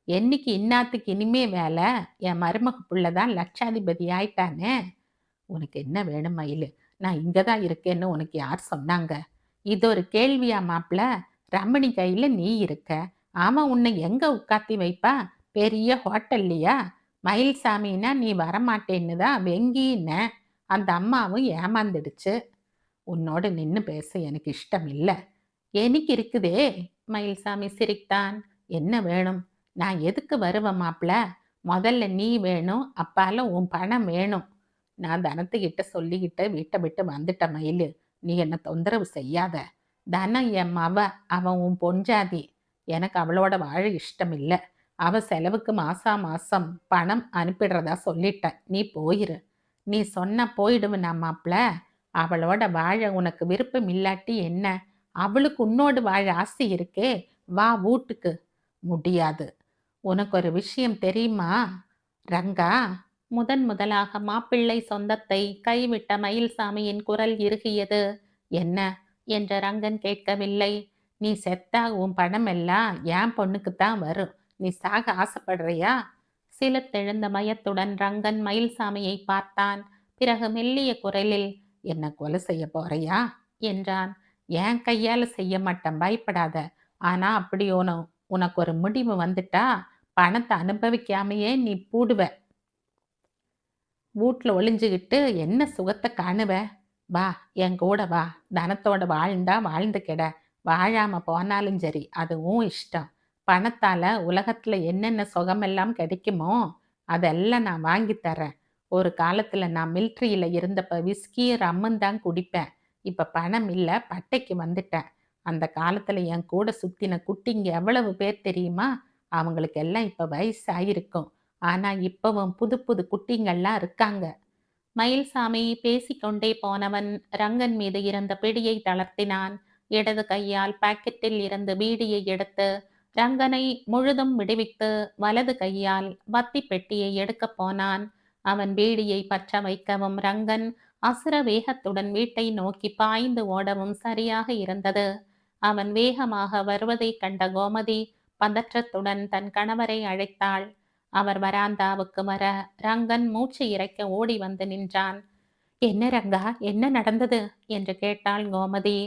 என்னைக்கு இன்னாத்துக்கு இனிமே வேலை? என் மருமக புள்ளதான் லட்சாதிபதி ஆயிட்டானே. உனக்கு என்ன வேணும் மயிலு? நான் இங்கதான் இருக்கேன்னு உனக்கு யார் சொன்னாங்க? இது ஒரு கேள்வியா மாப்ள? ரமணி கையில நீ இருக்க, அவன் உன்னை எங்க உட்காத்தி வைப்பா? பெரிய ஹோட்டல்லையா? மயில்சாமின்னா நீ வரமாட்டேன்னு தான் வெங்கின்ன. அந்த அம்மாவும் ஏமாந்துடுச்சு. உன்னோட நின்னு பேச எனக்கு இஷ்டம் இல்லை. எனக்கு இருக்குதே. மயில்சாமி சிரித்தான். என்ன வேணும்? நான் எதுக்கு வருவேன் மாப்ள? முதல்ல நீ வேணும், அப்பால உன் பணம் வேணும். நான் தனத்துக்கிட்ட சொல்லிக்கிட்டு வீட்டை விட்டு வந்துட்ட மயிலு. நீ என்ன தொந்தரவு செய்யாத. தனம் என் அவன் உன் பொஞ்சாதி. எனக்கு அவளோட வாழ இஷ்டம் இல்லை. அவ செலவுக்கு மாசா மாசம் பணம் அனுப்பிடுறதா சொல்லிட்ட. நீ போயிரு. நீ சொன்ன போயிடுவேனா மாப்ள? அவளோட வாழ உனக்கு விருப்பம் இல்லாட்டி என்ன? அவளுக்கு உன்னோடு வாழ ஆசை இருக்கே. வா வீட்டுக்கு. முடியாது. உனக்கு ஒரு விஷயம் தெரியுமா ரங்கா? முதலாக மாப்பிள்ளை சொந்தத்தை கைவிட்ட மயில்சாமியின் குரல் இறுகியது. என்ன என்ற ரங்கன் கேட்கவில்லை. நீ செத்தா உன் பணம் எல்லாம் என் பொண்ணுக்குத்தான் வரும். நீ சாக ஆசைப்படுறியா? சிலத்தெழுந்த மயத்துடன் ரங்கன் மயில்சாமியை பார்த்தான். பிறகு மெல்லிய குரலில், என்ன கொலை செய்ய போறியா என்றான். என் கையால செய்ய மாட்டேன், பயப்படாத. ஆனா அப்படி உனக்கு ஒரு முடிவு வந்துட்டா பணத்தை அனுபவிக்காமையே நீ பூடுவ. வீட்டில் ஒளிஞ்சுக்கிட்டு என்ன சுகத்தை காணுவ? வா, என் கூட வா. தனத்தோட வாழ்ந்தா வாழ்ந்து கெட, வாழாம போனாலும் சரி, அதுவும் இஷ்டம். பணத்தால உலகத்துல என்னென்ன சுகமெல்லாம் கிடைக்குமோ அதெல்லாம் நான் வாங்கி தரேன். ஒரு காலத்துல நான் மிலிட்ரியில இருந்தப்ப விஸ்கி ரம்மன் தான் குடிப்பேன். இப்ப பணம் இல்லை, பட்டைக்கு வந்துட்டேன். அந்த காலத்துல என் கூட சுத்தின குட்டிங்க எவ்வளவு பேர் தெரியுமா? அவங்களுக்கு எல்லாம் இப்ப வயசாயிருக்கும். ஆனா இப்பவும் புது புது குட்டிங்கள்லாம் இருக்காங்க. மயில்சாமி பேசிக்கொண்டே போனவன் ரங்கன் மீது இருந்த பிடியை தளர்த்தினான். இடது கையால் பாக்கெட்டில் இருந்து பீடியை எடுத்து ரங்கனை முழுதும் விடுவித்து வலது கையால் வத்தி பெட்டியை எடுக்கப் போனான். அவன் பீடியை பற்ற வைக்கவும் ரங்கன் அசுர வேகத்துடன் வீட்டை நோக்கி பாய்ந்து ஓடவும் சரியாக இருந்தது. அவன் வேகமாக வருவதைக் கண்ட கோமதி பதற்றத்துடன் தன் கணவரை அழைத்தாள். அவர் வராந்தாவுக்கு வர ரங்கன் மூச்சு இறைக்க ஓடி வந்து நின்றான். என்ன ரங்கா, என்ன நடந்தது என்று கேட்டாள் கோமதி.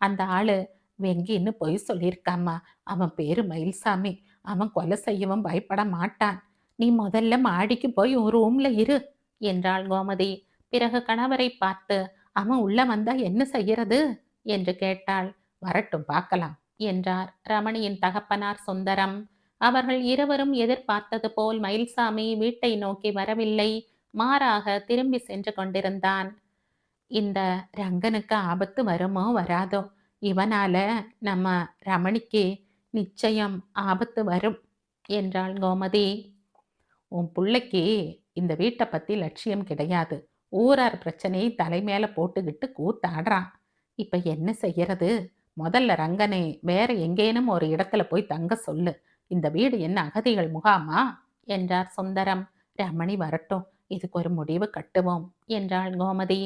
அந்த ஆளு வெங்கின்னு பொய் சொல்லியிருக்காம்மா. அவன் பேரு மயில்சாமி. அவன் கொலை செய்யவும் பயப்பட மாட்டான். நீ முதல்ல மாடிக்கு போய் ஒரு ரூம்ல இரு என்றாள் கோமதி. பிறகு கணவரை பார்த்து, அவன் உள்ள வந்தா என்ன செய்யறது என்று கேட்டாள். வரட்டும், பார்க்கலாம் என்றார் ரமணியின் தகப்பனார் சுந்தரம். அவர்கள் இருவரும் எதிர்பார்த்தது போல் மயில்சாமி வீட்டை நோக்கி வரவில்லை. மாறாக திரும்பி சென்று கொண்டிருந்தான். இந்த ரங்கனுக்கு ஆபத்து வருமோ வராதோ, இவனால நம்ம ரமணிக்கு நிச்சயம் ஆபத்து வரும் என்றாள் கோமதி. உன் பிள்ளைக்கு இந்த வீட்டை பத்தி லட்சியம் கிடையாது. ஊரார் பிரச்சனையை தலைமேல போட்டுக்கிட்டு கூத்தாடுறான். இப்ப என்ன செய்யறது? முதல்ல ரங்கனை வேற எங்கேனும் ஒரு இடத்துல போய் தங்க சொல்லு. இந்த வீடு என்ன அகதிகள் முகாமா என்றார் சுந்தரம். ரமணி வரட்டும், இதுக்கு ஒரு முடிவு கட்டுவோம் என்றாள் கோமதி.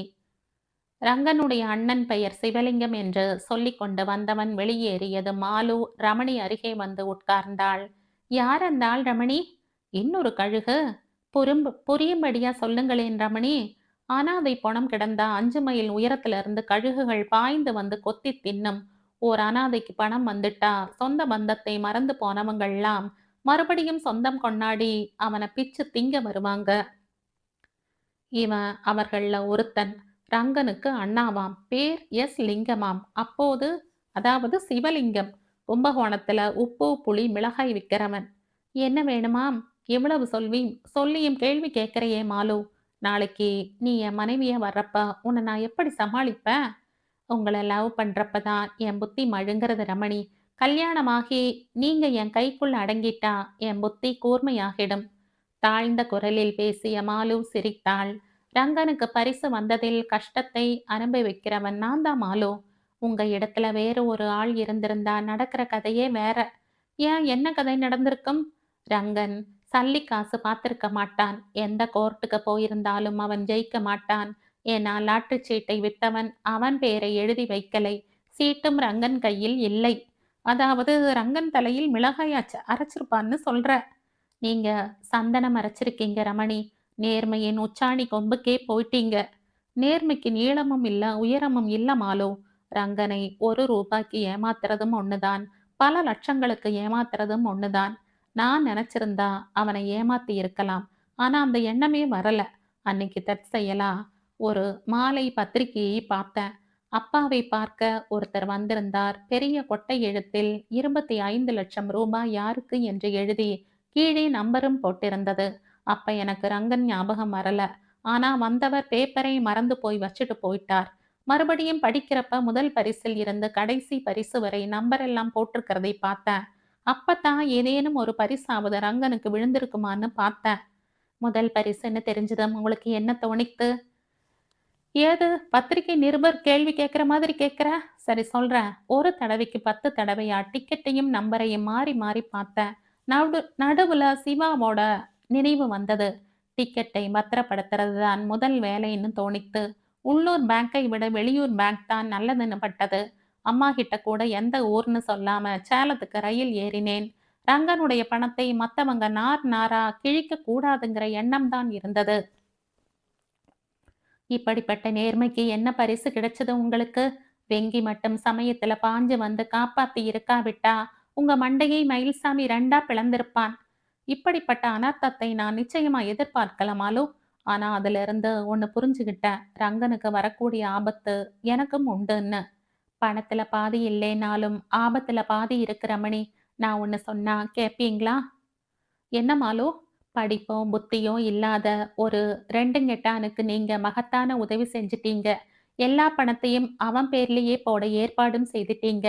ரங்கனுடைய அண்ணன் பெயர் சிவலிங்கம் என்று சொல்லிக் கொண்டு வந்தவன் வெளியேறியது மாலு ரமணி அருகே வந்து உட்கார்ந்தாள். யார் அந்த ஆள் ரமணி? இன்னொரு கழுகு? புரியும்படியா சொல்லுங்களேன் ரமணி. அனாதை பொணம் கிடந்தா 5 மைல் உயரத்துல இருந்து கழுகுகள் பாய்ந்து வந்து கொத்தி தின்னும். ஓர் அனாதைக்கு பணம் வந்துட்டா சொந்த பந்தத்தை மறந்து போனவங்கள்லாம் மறுபடியும் சொந்தம் கொண்டாடி அவனை பிச்சு திங்க வருவாங்க. இவன் அவர்கள்ல ஒருத்தன். ரங்கனுக்கு அண்ணாவாம். பேர் எஸ் லிங்கமாம். அப்போது அதாவது சிவலிங்கம். கும்பகோணத்துல உப்பு புளி மிளகாய் விக்கிறவன். என்ன வேணுமாம்? இவ்வளவு சொல்லியும் கேள்வி கேட்கறையே மாலு. நாளைக்கு நீ என் மனைவியா வர்றப்ப உன்னை நான் எப்படி சமாளிப்பேன்? உங்களை லவ் பண்றப்ப தான் என் புத்தி மழுங்கிறது ரமணி. கல்யாணமாகி நீங்க என் கைக்குள்ள அடங்கிட்டா என் புத்தி கூர்மையாகிடும். தாழ்ந்த குரலில் பேசிய மாலு சிரித்தாள். ரங்கனுக்கு பரிசு வந்ததில் கஷ்டத்தை அனுபவிக்கிறவன் நான் தான் மாலு. உங்க இடத்துல வேறு ஒரு ஆள் இருந்திருந்தா நடக்கிற கதையே வேற. ஏன் என்ன கதை நடந்திருக்கும்? ரங்கன் சல்லி காசு பார்த்திருக்க மாட்டான். எந்த கோர்ட்டுக்கு போயிருந்தாலும் அவன் ஜெயிக்க மாட்டான். ஏன்னா லாட்டரி சீட்டை வித்தவன் அவன் பேரை எழுதி வைக்கலை. சீட்டும் ரங்கன் கையில் இல்லை. அதாவது ரங்கன் தலையில் மிளகாய் அரைச்சிருப்பான்னு சொல்ற. நீங்க சந்தனம் அரைச்சிருக்கீங்க ரமணி. நேர்மையின் உச்சாணி கொம்புக்கே போயிட்டீங்க. நேர்மைக்கு நீளமும் இல்ல உயரமும் இல்ல மாலு. ரங்கனை 1 ரூபாய்க்கு ஏமாத்துறதும் ஒண்ணுதான், பல லட்சங்களுக்கு ஏமாத்துறதும் ஒண்ணுதான். நான் நினைச்சிருந்தா அவனை ஏமாத்தி இருக்கலாம். ஆனா அந்த எண்ணமே வரல. அன்னைக்கு தற்செயலா ஒரு மாலை பத்திரிகையை பார்த்தேன். அப்பாவை பார்க்க ஒருத்தர் வந்திருந்தார். பெரிய கொட்டை எழுத்தில் 25 லட்சம் ரூபாய் யாருக்கு என்று எழுதி கீழே நம்பரும் போட்டிருந்தது. அப்ப எனக்கு ரங்கன் ஞாபகம் வரல. ஆனா வந்தவர் பேப்பரை மறந்து போய் வச்சுட்டு போயிட்டார். மறுபடியும் படிக்கிறப்ப முதல் பரிசில் இருந்து கடைசி பரிசு வரை நம்பர் எல்லாம் போட்டிருக்கிறதை பார்த்தேன். அப்பதான் ஏதேனும் ஒரு பரிசாவது ரங்கனுக்கு விழுந்திருக்குமான்னு பார்த்தேன். முதல் பரிசுன்னு தெரிஞ்சதும் உங்களுக்கு என்ன தோணித்து? ஏது பத்திரிகை நிருபர் கேள்வி கேட்கிற மாதிரி கேட்கிற? சரி சொல்றேன். ஒரு தடவைக்கு 10 தடவையா டிக்கெட்டையும் நம்பரையும் மாறி மாறி பார்த்தேன். நடுவுல சிவாவோட நினைவு வந்தது. டிக்கெட்டை பத்திரப்படுத்துறது தான் முதல் வேலைன்னு தோணித்து. உள்ளூர் பேங்கை விட வெளியூர் பேங்க் தான் நல்லதுன்னு பட்டது. அம்மா கிட்ட கூட எந்த ஊர்னு சொல்லாம சேலத்துக்கு ரயில் ஏறினேன். ரங்கனுடைய பணத்தை மத்தவங்க நார் நாரா கிழிக்க கூடாதுங்கிற எண்ணம் தான் இருந்தது. இப்படிப்பட்ட நேர்மைக்கு என்ன பரிசு கிடைச்சது உங்களுக்கு? வெங்கி மட்டும் சமயத்துல பாஞ்சு வந்து காப்பாத்தி இருக்காவிட்டா உங்க மண்டையை மயில்சாமி 2ஆ பிளந்திருப்பான். இப்படிப்பட்ட அனர்த்தத்தை நான் நிச்சயமா எதிர்பார்க்கலாமாலோ. ஆனா அதுல இருந்து ஒண்ணு புரிஞ்சுகிட்டேன். ரங்கனுக்கு வரக்கூடிய ஆபத்து எனக்கும் உண்டுன்னு. பணத்துல பாதி இல்லைனாலும் ஆபத்துல பாதி இருக்கு ரமணி. நான் ஒண்ணு சொன்னா கேப்பீங்களா? என்ன மாலு? படிப்பும் புத்தியும் இல்லாத ஒரு 2 கெட்டானுக்கு நீங்க மகத்தான உதவி செஞ்சிட்டீங்க. எல்லா பணத்தையும் அவன் பேர்லயே போட ஏற்பாடும் செய்துட்டீங்க.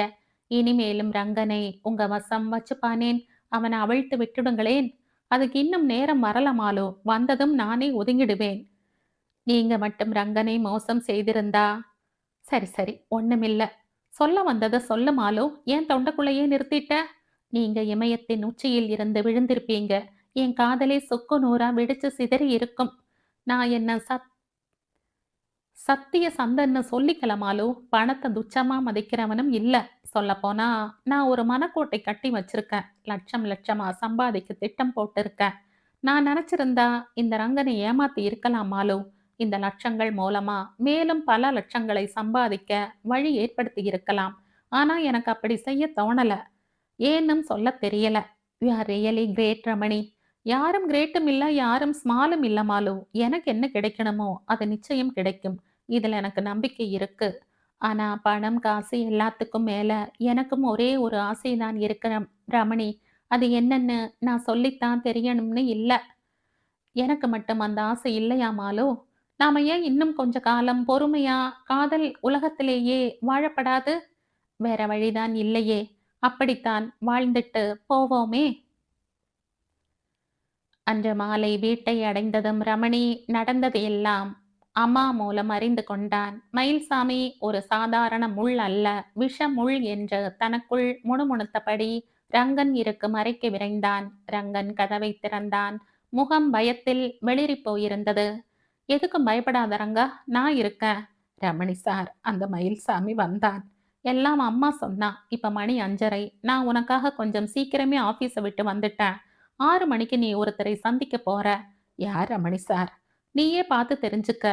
இனிமேலும் ரங்கனை உங்க வசம் வச்சுப்பானேன். அவனை அவிழ்த்து விட்டுடுங்களேன். அதுக்கு இன்னும் நேரம் வரல மாலு. வந்ததும் நானே ஒதுங்கிடுவேன். நீங்க மட்டும் ரங்கனை மோசம் செய்திருந்தா. சரி சரி ஒண்ணுமில்ல. சொல்ல வந்ததை சொல்லு மாலு. ஏன் தொண்டைக்குள்ளேயே நிறுத்திட்ட? நீங்க இமயத்தின் உச்சியில் இருந்து விழுந்திருப்பீங்க. என் காதலே சொக்கு நூறா வெடிச்சு சிதறி இருக்கும். நான் என்ன சத்திய சந்தன்னு சொல்லிக்கலமாலு. பணத்தை துச்சமா மதிக்கிறவனும் இல்ல. சொல்லப்போனா நான் ஒரு மனக்கோட்டை கட்டி வச்சிருக்கேன். லட்சம் லட்சமா சம்பாதிக்க திட்டம் போட்டிருக்கேன். நான் நினைச்சிருந்தா இந்த ரங்கனை ஏமாத்தி இருக்கலாம் மாலு. இந்த லட்சங்கள் மூலமா மேலும் பல லட்சங்களை சம்பாதிக்க வழி ஏற்படுத்தி இருக்கலாம். ஆனா எனக்கு அப்படி செய்ய தோணல. ஏன்னும் சொல்ல தெரியல. You are really great Ramani. யாரும் கிரேட்டும் இல்ல, யாரும் ஸ்மாலும் இல்ல மாலு. எனக்கு என்ன கிடைக்கணுமோ அது நிச்சயம் கிடைக்கும். இதுல எனக்கு நம்பிக்கை இருக்கு. ஆனா பணம் காசு எல்லாத்துக்கும் மேல எனக்கும் ஒரே ஒரு ஆசைதான் இருக்கு ரமணி. அது என்னன்னு நான் சொல்லித்தான் தெரியணும்னு இல்ல. எனக்கு மட்டும் அந்த ஆசை இல்லையா மாலு? நாம ஏன் இன்னும் கொஞ்ச காலம் பொறுமையா காதல் உலகத்திலேயே வாழப்படாது? வேற வழிதான் இல்லையே. அப்படித்தான் வாழ்ந்துட்டு போவோமே. அன்று மாலை வீட்டை அடைந்ததும் ரமணி நடந்தது எல்லாம் அம்மா மூலம் அறிந்து கொண்டான். மயில்சாமி ஒரு சாதாரண முள் அல்ல, விஷ முள் என்று தனக்குள் முணுமுணுத்தபடி ரங்கன் இருக்கும் அறைக்கு விரைந்தான். ரங்கன் கதவை திறந்தான். முகம் பயத்தில் வெளிறிப் போயிருந்தது. "எதுக்கும் பயப்படாத ரங்கா, நான் இருக்கேன்." "ரமணி சார், அந்த மயில்சாமி வந்தான். எல்லாம் அம்மா சொன்னா. இப்ப மணி 5:30. நான் உனக்காக கொஞ்சம் சீக்கிரமே ஆபீஸ விட்டு வந்துட்டேன். 6 மணிக்கு நீ ஒருத்தரை சந்திக்க போற." "யார் ரமணி சார்?" "நீயே பார்த்து தெரிஞ்சுக்க.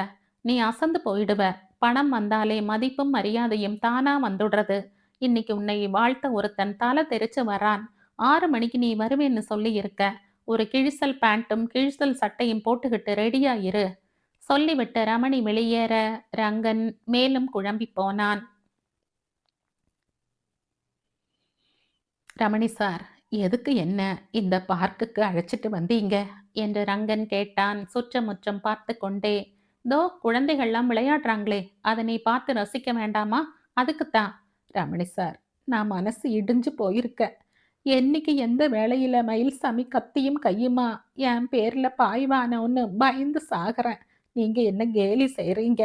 நீ அசந்து போயிடுவ. பணம் வந்தாலே மதிப்பும் மரியாதையும் தானா வந்துடுறது. இன்னைக்கு உன்னை வாழ்த்த ஒருத்தன் தலை தெறிச்சு வரான். 6 மணிக்கு நீ வருவேன்னு சொல்லி இருக்க. ஒரு கிழிசல் பேண்ட்டும் கிழிசல் சட்டையும் போட்டுக்கிட்டு ரெடியா இரு." சொல்லிவிட்டு ரமணி வெளியேற ரங்கன் மேலும் குழம்பிப் போனான். "ரமணி சார், எதுக்கு என்ன இந்த பார்க்குக்கு அழைச்சிட்டு வந்தீங்க?" என்று ரங்கன் கேட்டான் சுற்றமுற்றும் பார்த்து கொண்டே. "தோ குழந்தைகள்லாம் விளையாடுறாங்களே, அதை நீ பார்த்து ரசிக்க வேண்டாமா? அதுக்குத்தான்." "ரமணி சார், நான் மனசு இடிஞ்சு போயிருக்கேன். என்னைக்கு எந்த வேளையில மயில்சாமி கத்தியும் கையுமா என் பேர்ல பாய்வானோன்னு பயந்து சாகறேன். நீங்க என்ன கேலி செய்றீங்க?"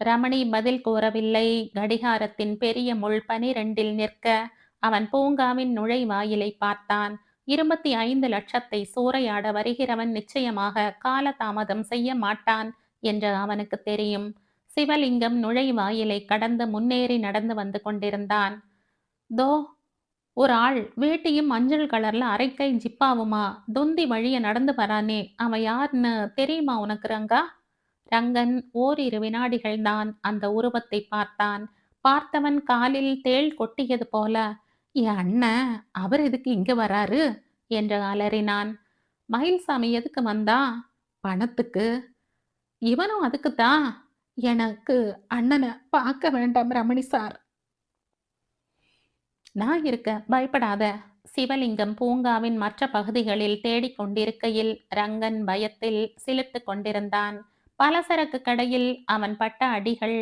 ரமணி பதில் கூறவில்லை. கடிகாரத்தின் பெரிய முள் 12இல் நிற்க அவன் பூங்காவின் நுழைவாயிலை பார்த்தான். 25,00,000 சூறையாட வருகிறவன் நிச்சயமாக காலதாமதம் செய்ய மாட்டான் என்று அவனுக்கு தெரியும். சிவலிங்கம் நுழைவாயிலை கடந்து முன்னேறி நடந்து வந்து கொண்டிருந்தான். "தோ ஒரு ஆள் வேட்டியும் மஞ்சள் கலர்ல அரைக்கை ஜிப்பாவுமா தொந்தி வழிய நடந்து வரானே, அவன் யாருன்னு தெரியுமா உனக்கு ரங்கா?" ரங்கன் ஓரிரு வினாடிகள்தான் அந்த உருவத்தை பார்த்தான். பார்த்தவன் காலில் தேள் கொட்டியது போல, "என் அண்ணன், அவர் எதுக்கு இங்க வராரு?" என்று அலறினான். "மயில்சாமி எதுக்கு வந்தான்?" "பணத்துக்கு." "இவனும் அதுக்குத்தான்." "எனக்கு அண்ணனை பார்க்க வேண்டாம் ரமணி சார்." "நான் இருக்கேன், பயப்படாத." சிவலிங்கம் பூங்காவின் மற்ற பகுதிகளில் தேடிக் கொண்டிருக்கையில் ரங்கன் பயத்தில் சிலிர்த்துக் கொண்டிருந்தான். பலசரக்கு கடையில் அவன் பட்ட அடிகள்,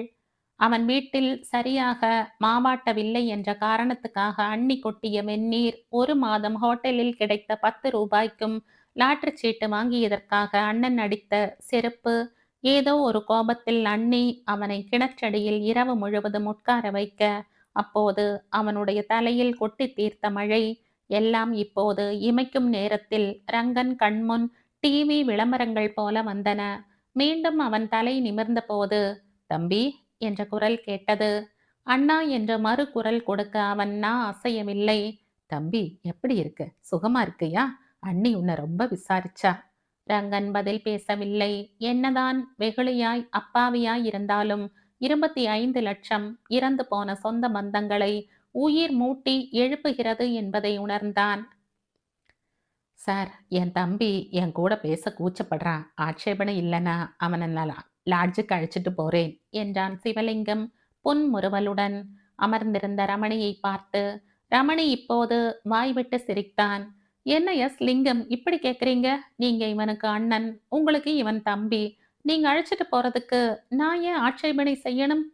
அவன் வீட்டில் சரியாக மாவாட்டவில்லை என்ற காரணத்துக்காக அண்ணி கொட்டிய வெந்நீர், 1 மாதம் ஹோட்டலில் கிடைத்த 10 ரூபாய்க்கும் லாட்டரி சீட்டு வாங்கியதற்காக அண்ணன் அடித்த செருப்பு, ஏதோ ஒரு கோபத்தில் அண்ணி அவனை கிணற்றடியில் இரவு முழுவதும் உட்கார வைக்க, அப்போது அவனுடைய தலையில் கொட்டித் தீர்த்த மழை, எல்லாம் இப்போது இமைக்கும் நேரத்தில் ரங்கன் கண்முன் டிவி விளம்பரங்கள் போல வந்தன. மீண்டும் அவன் தலை நிமிர்ந்தபோது, "தம்பி" என்ற குரல் கேட்டது. "அண்ணா" என்ற மறு குரல் கொடுக்க அவன் நா அசையவில்லை. "தம்பி, எப்படி இருக்க? சுகமா இருக்கியா? அண்ணி உன்னை ரொம்ப விசாரிச்சா." ரங்கன் பதில் பேசவில்லை. என்னதான் வெகுளியாய் அப்பாவியாய் இருந்தாலும் 25,00,000 இறந்து போன சொந்த பந்தங்களை உயிர் மூட்டி எழுப்புகிறது என்பதை உணர்ந்தான். "சார், என் தம்பி என் கூட பேச கூச்சப்படுறான். ஆட்சேபனை இல்லைனா அவனை நான் லாட்ஜுக்கு அழைச்சிட்டு போறேன்" என்றான் சிவலிங்கம் புன்முறுவலுடன். அமர்ந்திருந்த ரமணியை பார்த்து. ரமணி இப்போது வாய்விட்டு சிரித்தான். "என்ன எஸ் லிங்கம், இப்படி கேட்குறீங்க? நீங்க இவனுக்கு அண்ணன், உங்களுக்கு இவன் தம்பி. நீங்க அழைச்சிட்டு போறதுக்கு நான் ஏன் ஆட்சேபனை செய்யணும்?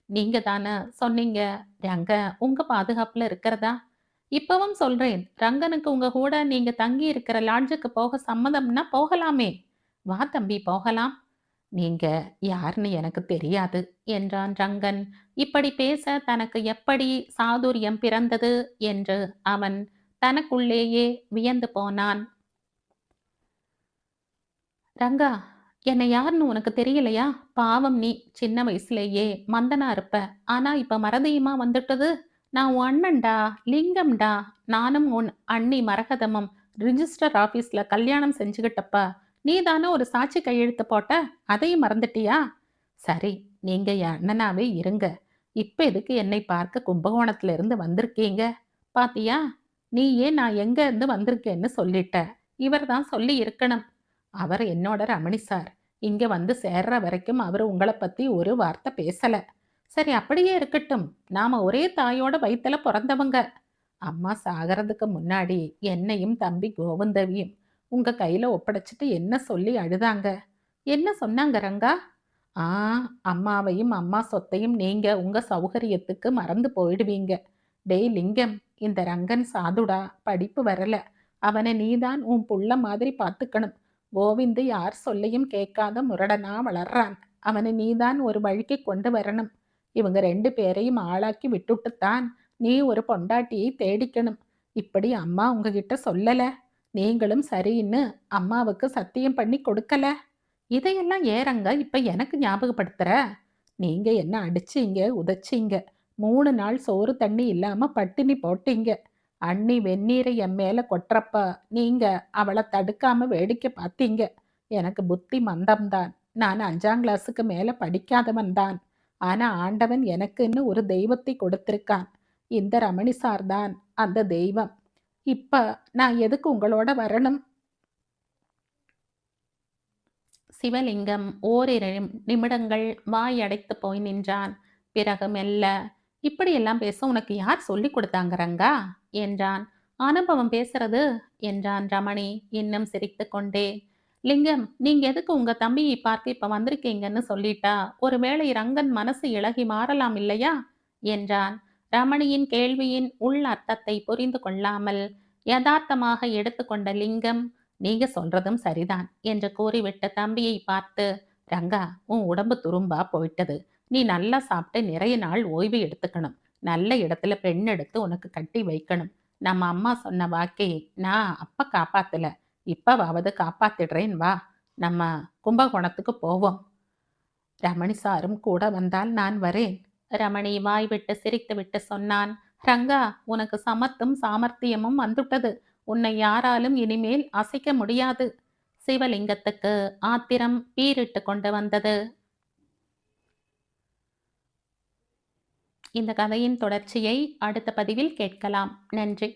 நீங்க தானே சொன்னீங்க ரங்க உங்க பாதுகாப்புல இருக்கிறதா. இப்பவும் சொல்றேன், ரங்கனுக்கு உங்க கூட நீங்க தங்கி இருக்கிற லாட்ஜுக்கு போக சம்மதம்னா போகலாமே. வா தம்பி, போகலாம்." "நீங்க யாருன்னு எனக்கு தெரியாது" என்றான் ரங்கன். இப்படி பேச தனக்கு எப்படி சாதுரியம் பிறந்தது என்று அவன் தனக்குள்ளேயே வியந்து போனான். "ரங்கா, என்னை யாருன்னு உனக்கு தெரியலையா? பாவம் நீ, சின்ன வயசுலேயே மந்தனா இருப்ப. ஆனா இப்ப மறதியுமா வந்துட்டது? நான் உன் அண்ணன்டா, லிங்கம்டா. நானும் உன் அண்ணி மரகதமும் ரிஜிஸ்டர் ஆபீஸ்ல கல்யாணம் செஞ்சுக்கிட்டப்ப நீ தானே ஒரு சாட்சி கையெழுத்து போட்ட, அதையும் மறந்துட்டியா?" "சரி, நீங்க என் அண்ணனாவே இருங்க. இப்ப எதுக்கு என்னை பார்க்க கும்பகோணத்துல இருந்து வந்திருக்கீங்க? பாத்தியா, நீயே நான் எங்க இருந்து வந்திருக்கேன்னு சொல்லிட்ட. இவர்தான் சொல்லி இருக்கணும்." "அவர் என்னோட ரமணி சார். இங்க வந்து சேர்ற வரைக்கும் அவரு உங்கள பத்தி ஒரு வார்த்தை பேசல." "சரி, அப்படியே இருக்கட்டும். நாம ஒரே தாயோட வயித்துல பொறந்தவங்க. அம்மா சாகறதுக்கு முன்னாடி என்னையும் தம்பி கோவிந்தவையும் உங்க கையில ஒப்படைச்சிட்டு என்ன சொல்லி அழுதாங்க?" "என்ன சொன்னாங்க ரங்கா?" "ஆ, அம்மாவையும் அம்மா சொத்தையும் நீங்க உங்க சௌகரியத்துக்கு மறந்து போயிடுவீங்க. டேய் லிங்கம், இந்த ரங்கன் சாதுடா, படிப்பு வரல. அவனை நீதான் உன் புள்ள மாதிரி பார்த்துக்கணும். கோவிந்து யார் சொல்லையும் கேட்காத முரடனா வளர்றான். அவனை நீதான் ஒரு வழிக்கு கொண்டு வரணும். இவங்க 2 பேரையும் ஆளாக்கி விட்டுட்டுத்தான் நீ ஒரு பொண்டாட்டியை தேடிக்கணும். இப்படி அம்மா உங்ககிட்ட சொல்லல?" நீங்களும் சரின்னு அம்மாவுக்கு சத்தியம் பண்ணி கொடுக்கல. இதையெல்லாம் ஏறங்க இப்ப எனக்கு ஞாபகப்படுத்துற? நீங்க என்ன அடிச்சீங்க, உதைச்சீங்க. 3 நாள் சோறு தண்ணி இல்லாம பட்டினி போட்டீங்க. அண்ணி வெந்நீரை என் மேல கொட்டுறப்ப நீங்க அவள தடுக்காம வேடிக்கை பார்த்தீங்க. எனக்கு புத்தி மந்தம்தான். நான் 5ஆம் கிளாஸுக்கு மேல படிக்காதவன் தான். ஆனா ஆண்டவன் எனக்குன்னு ஒரு தெய்வத்தை கொடுத்திருக்கான். இந்த ரமணி சார் தான் அந்த தெய்வம். இப்ப நான் எதுக்கு உங்களோட வரணும்? சிவலிங்கம் ஓரிரு நிமிடங்கள் வாய் அடைத்து போய் நின்றான். பிறகு மெல்ல, இப்படியெல்லாம் பேச உனக்கு யார் சொல்லிக் கொடுத்தாங்க ரங்கா? என்றான். அனுபவம் பேசுறது என்றான் ரமணி இன்னும் சிரித்துக் கொண்டே. லிங்கம், நீங்க எதுக்கு உங்க தம்பியை பார்த்து இப்ப வந்திருக்கீங்கன்னு சொல்லிட்டா ஒருவேளை ரங்கன் மனசு இளகி மாறலாம் இல்லையா? என்றான். ரமணியின் கேள்வியின் உள் அர்த்தத்தை புரிந்து கொள்ளாமல் யதார்த்தமாக எடுத்துக்கொண்ட லிங்கம், நீங்க சொல்றதும் சரிதான் என்று கூறிவிட்ட தம்பியை பார்த்து, ரங்கா, உன் உடம்பு துரும்பா போயிட்டது. நீ நல்லா சாப்பிட்டு நிறைய நாள் ஓய்வு எடுத்துக்கணும். நல்ல இடத்துல பெண் எடுத்து உனக்கு கட்டி வைக்கணும். நம்ம அம்மா சொன்ன வாக்கை நான் அப்ப காப்பாத்தல. இப்பவாவது காப்பாத்திடுறேன் வா. நம்ம கும்பகோணத்துக்கு போவோம். ரமணி சாரும் கூட வந்தால் நான் வரேன். ரமணி வாய்விட்டு சிரித்துவிட்டு சொன்னான். ரங்கா, உனக்கு சமத்தும் சாமர்த்தியமும் வந்துட்டது. உன்னை யாராலும் இனிமேல் அசைக்க முடியாது. சிவலிங்கத்துக்கு ஆத்திரம் பீரிட்டு கொண்டு வந்தது. இந்த கதையின் தொடர்ச்சியை அடுத்த பதிவில் கேட்கலாம். நன்றி.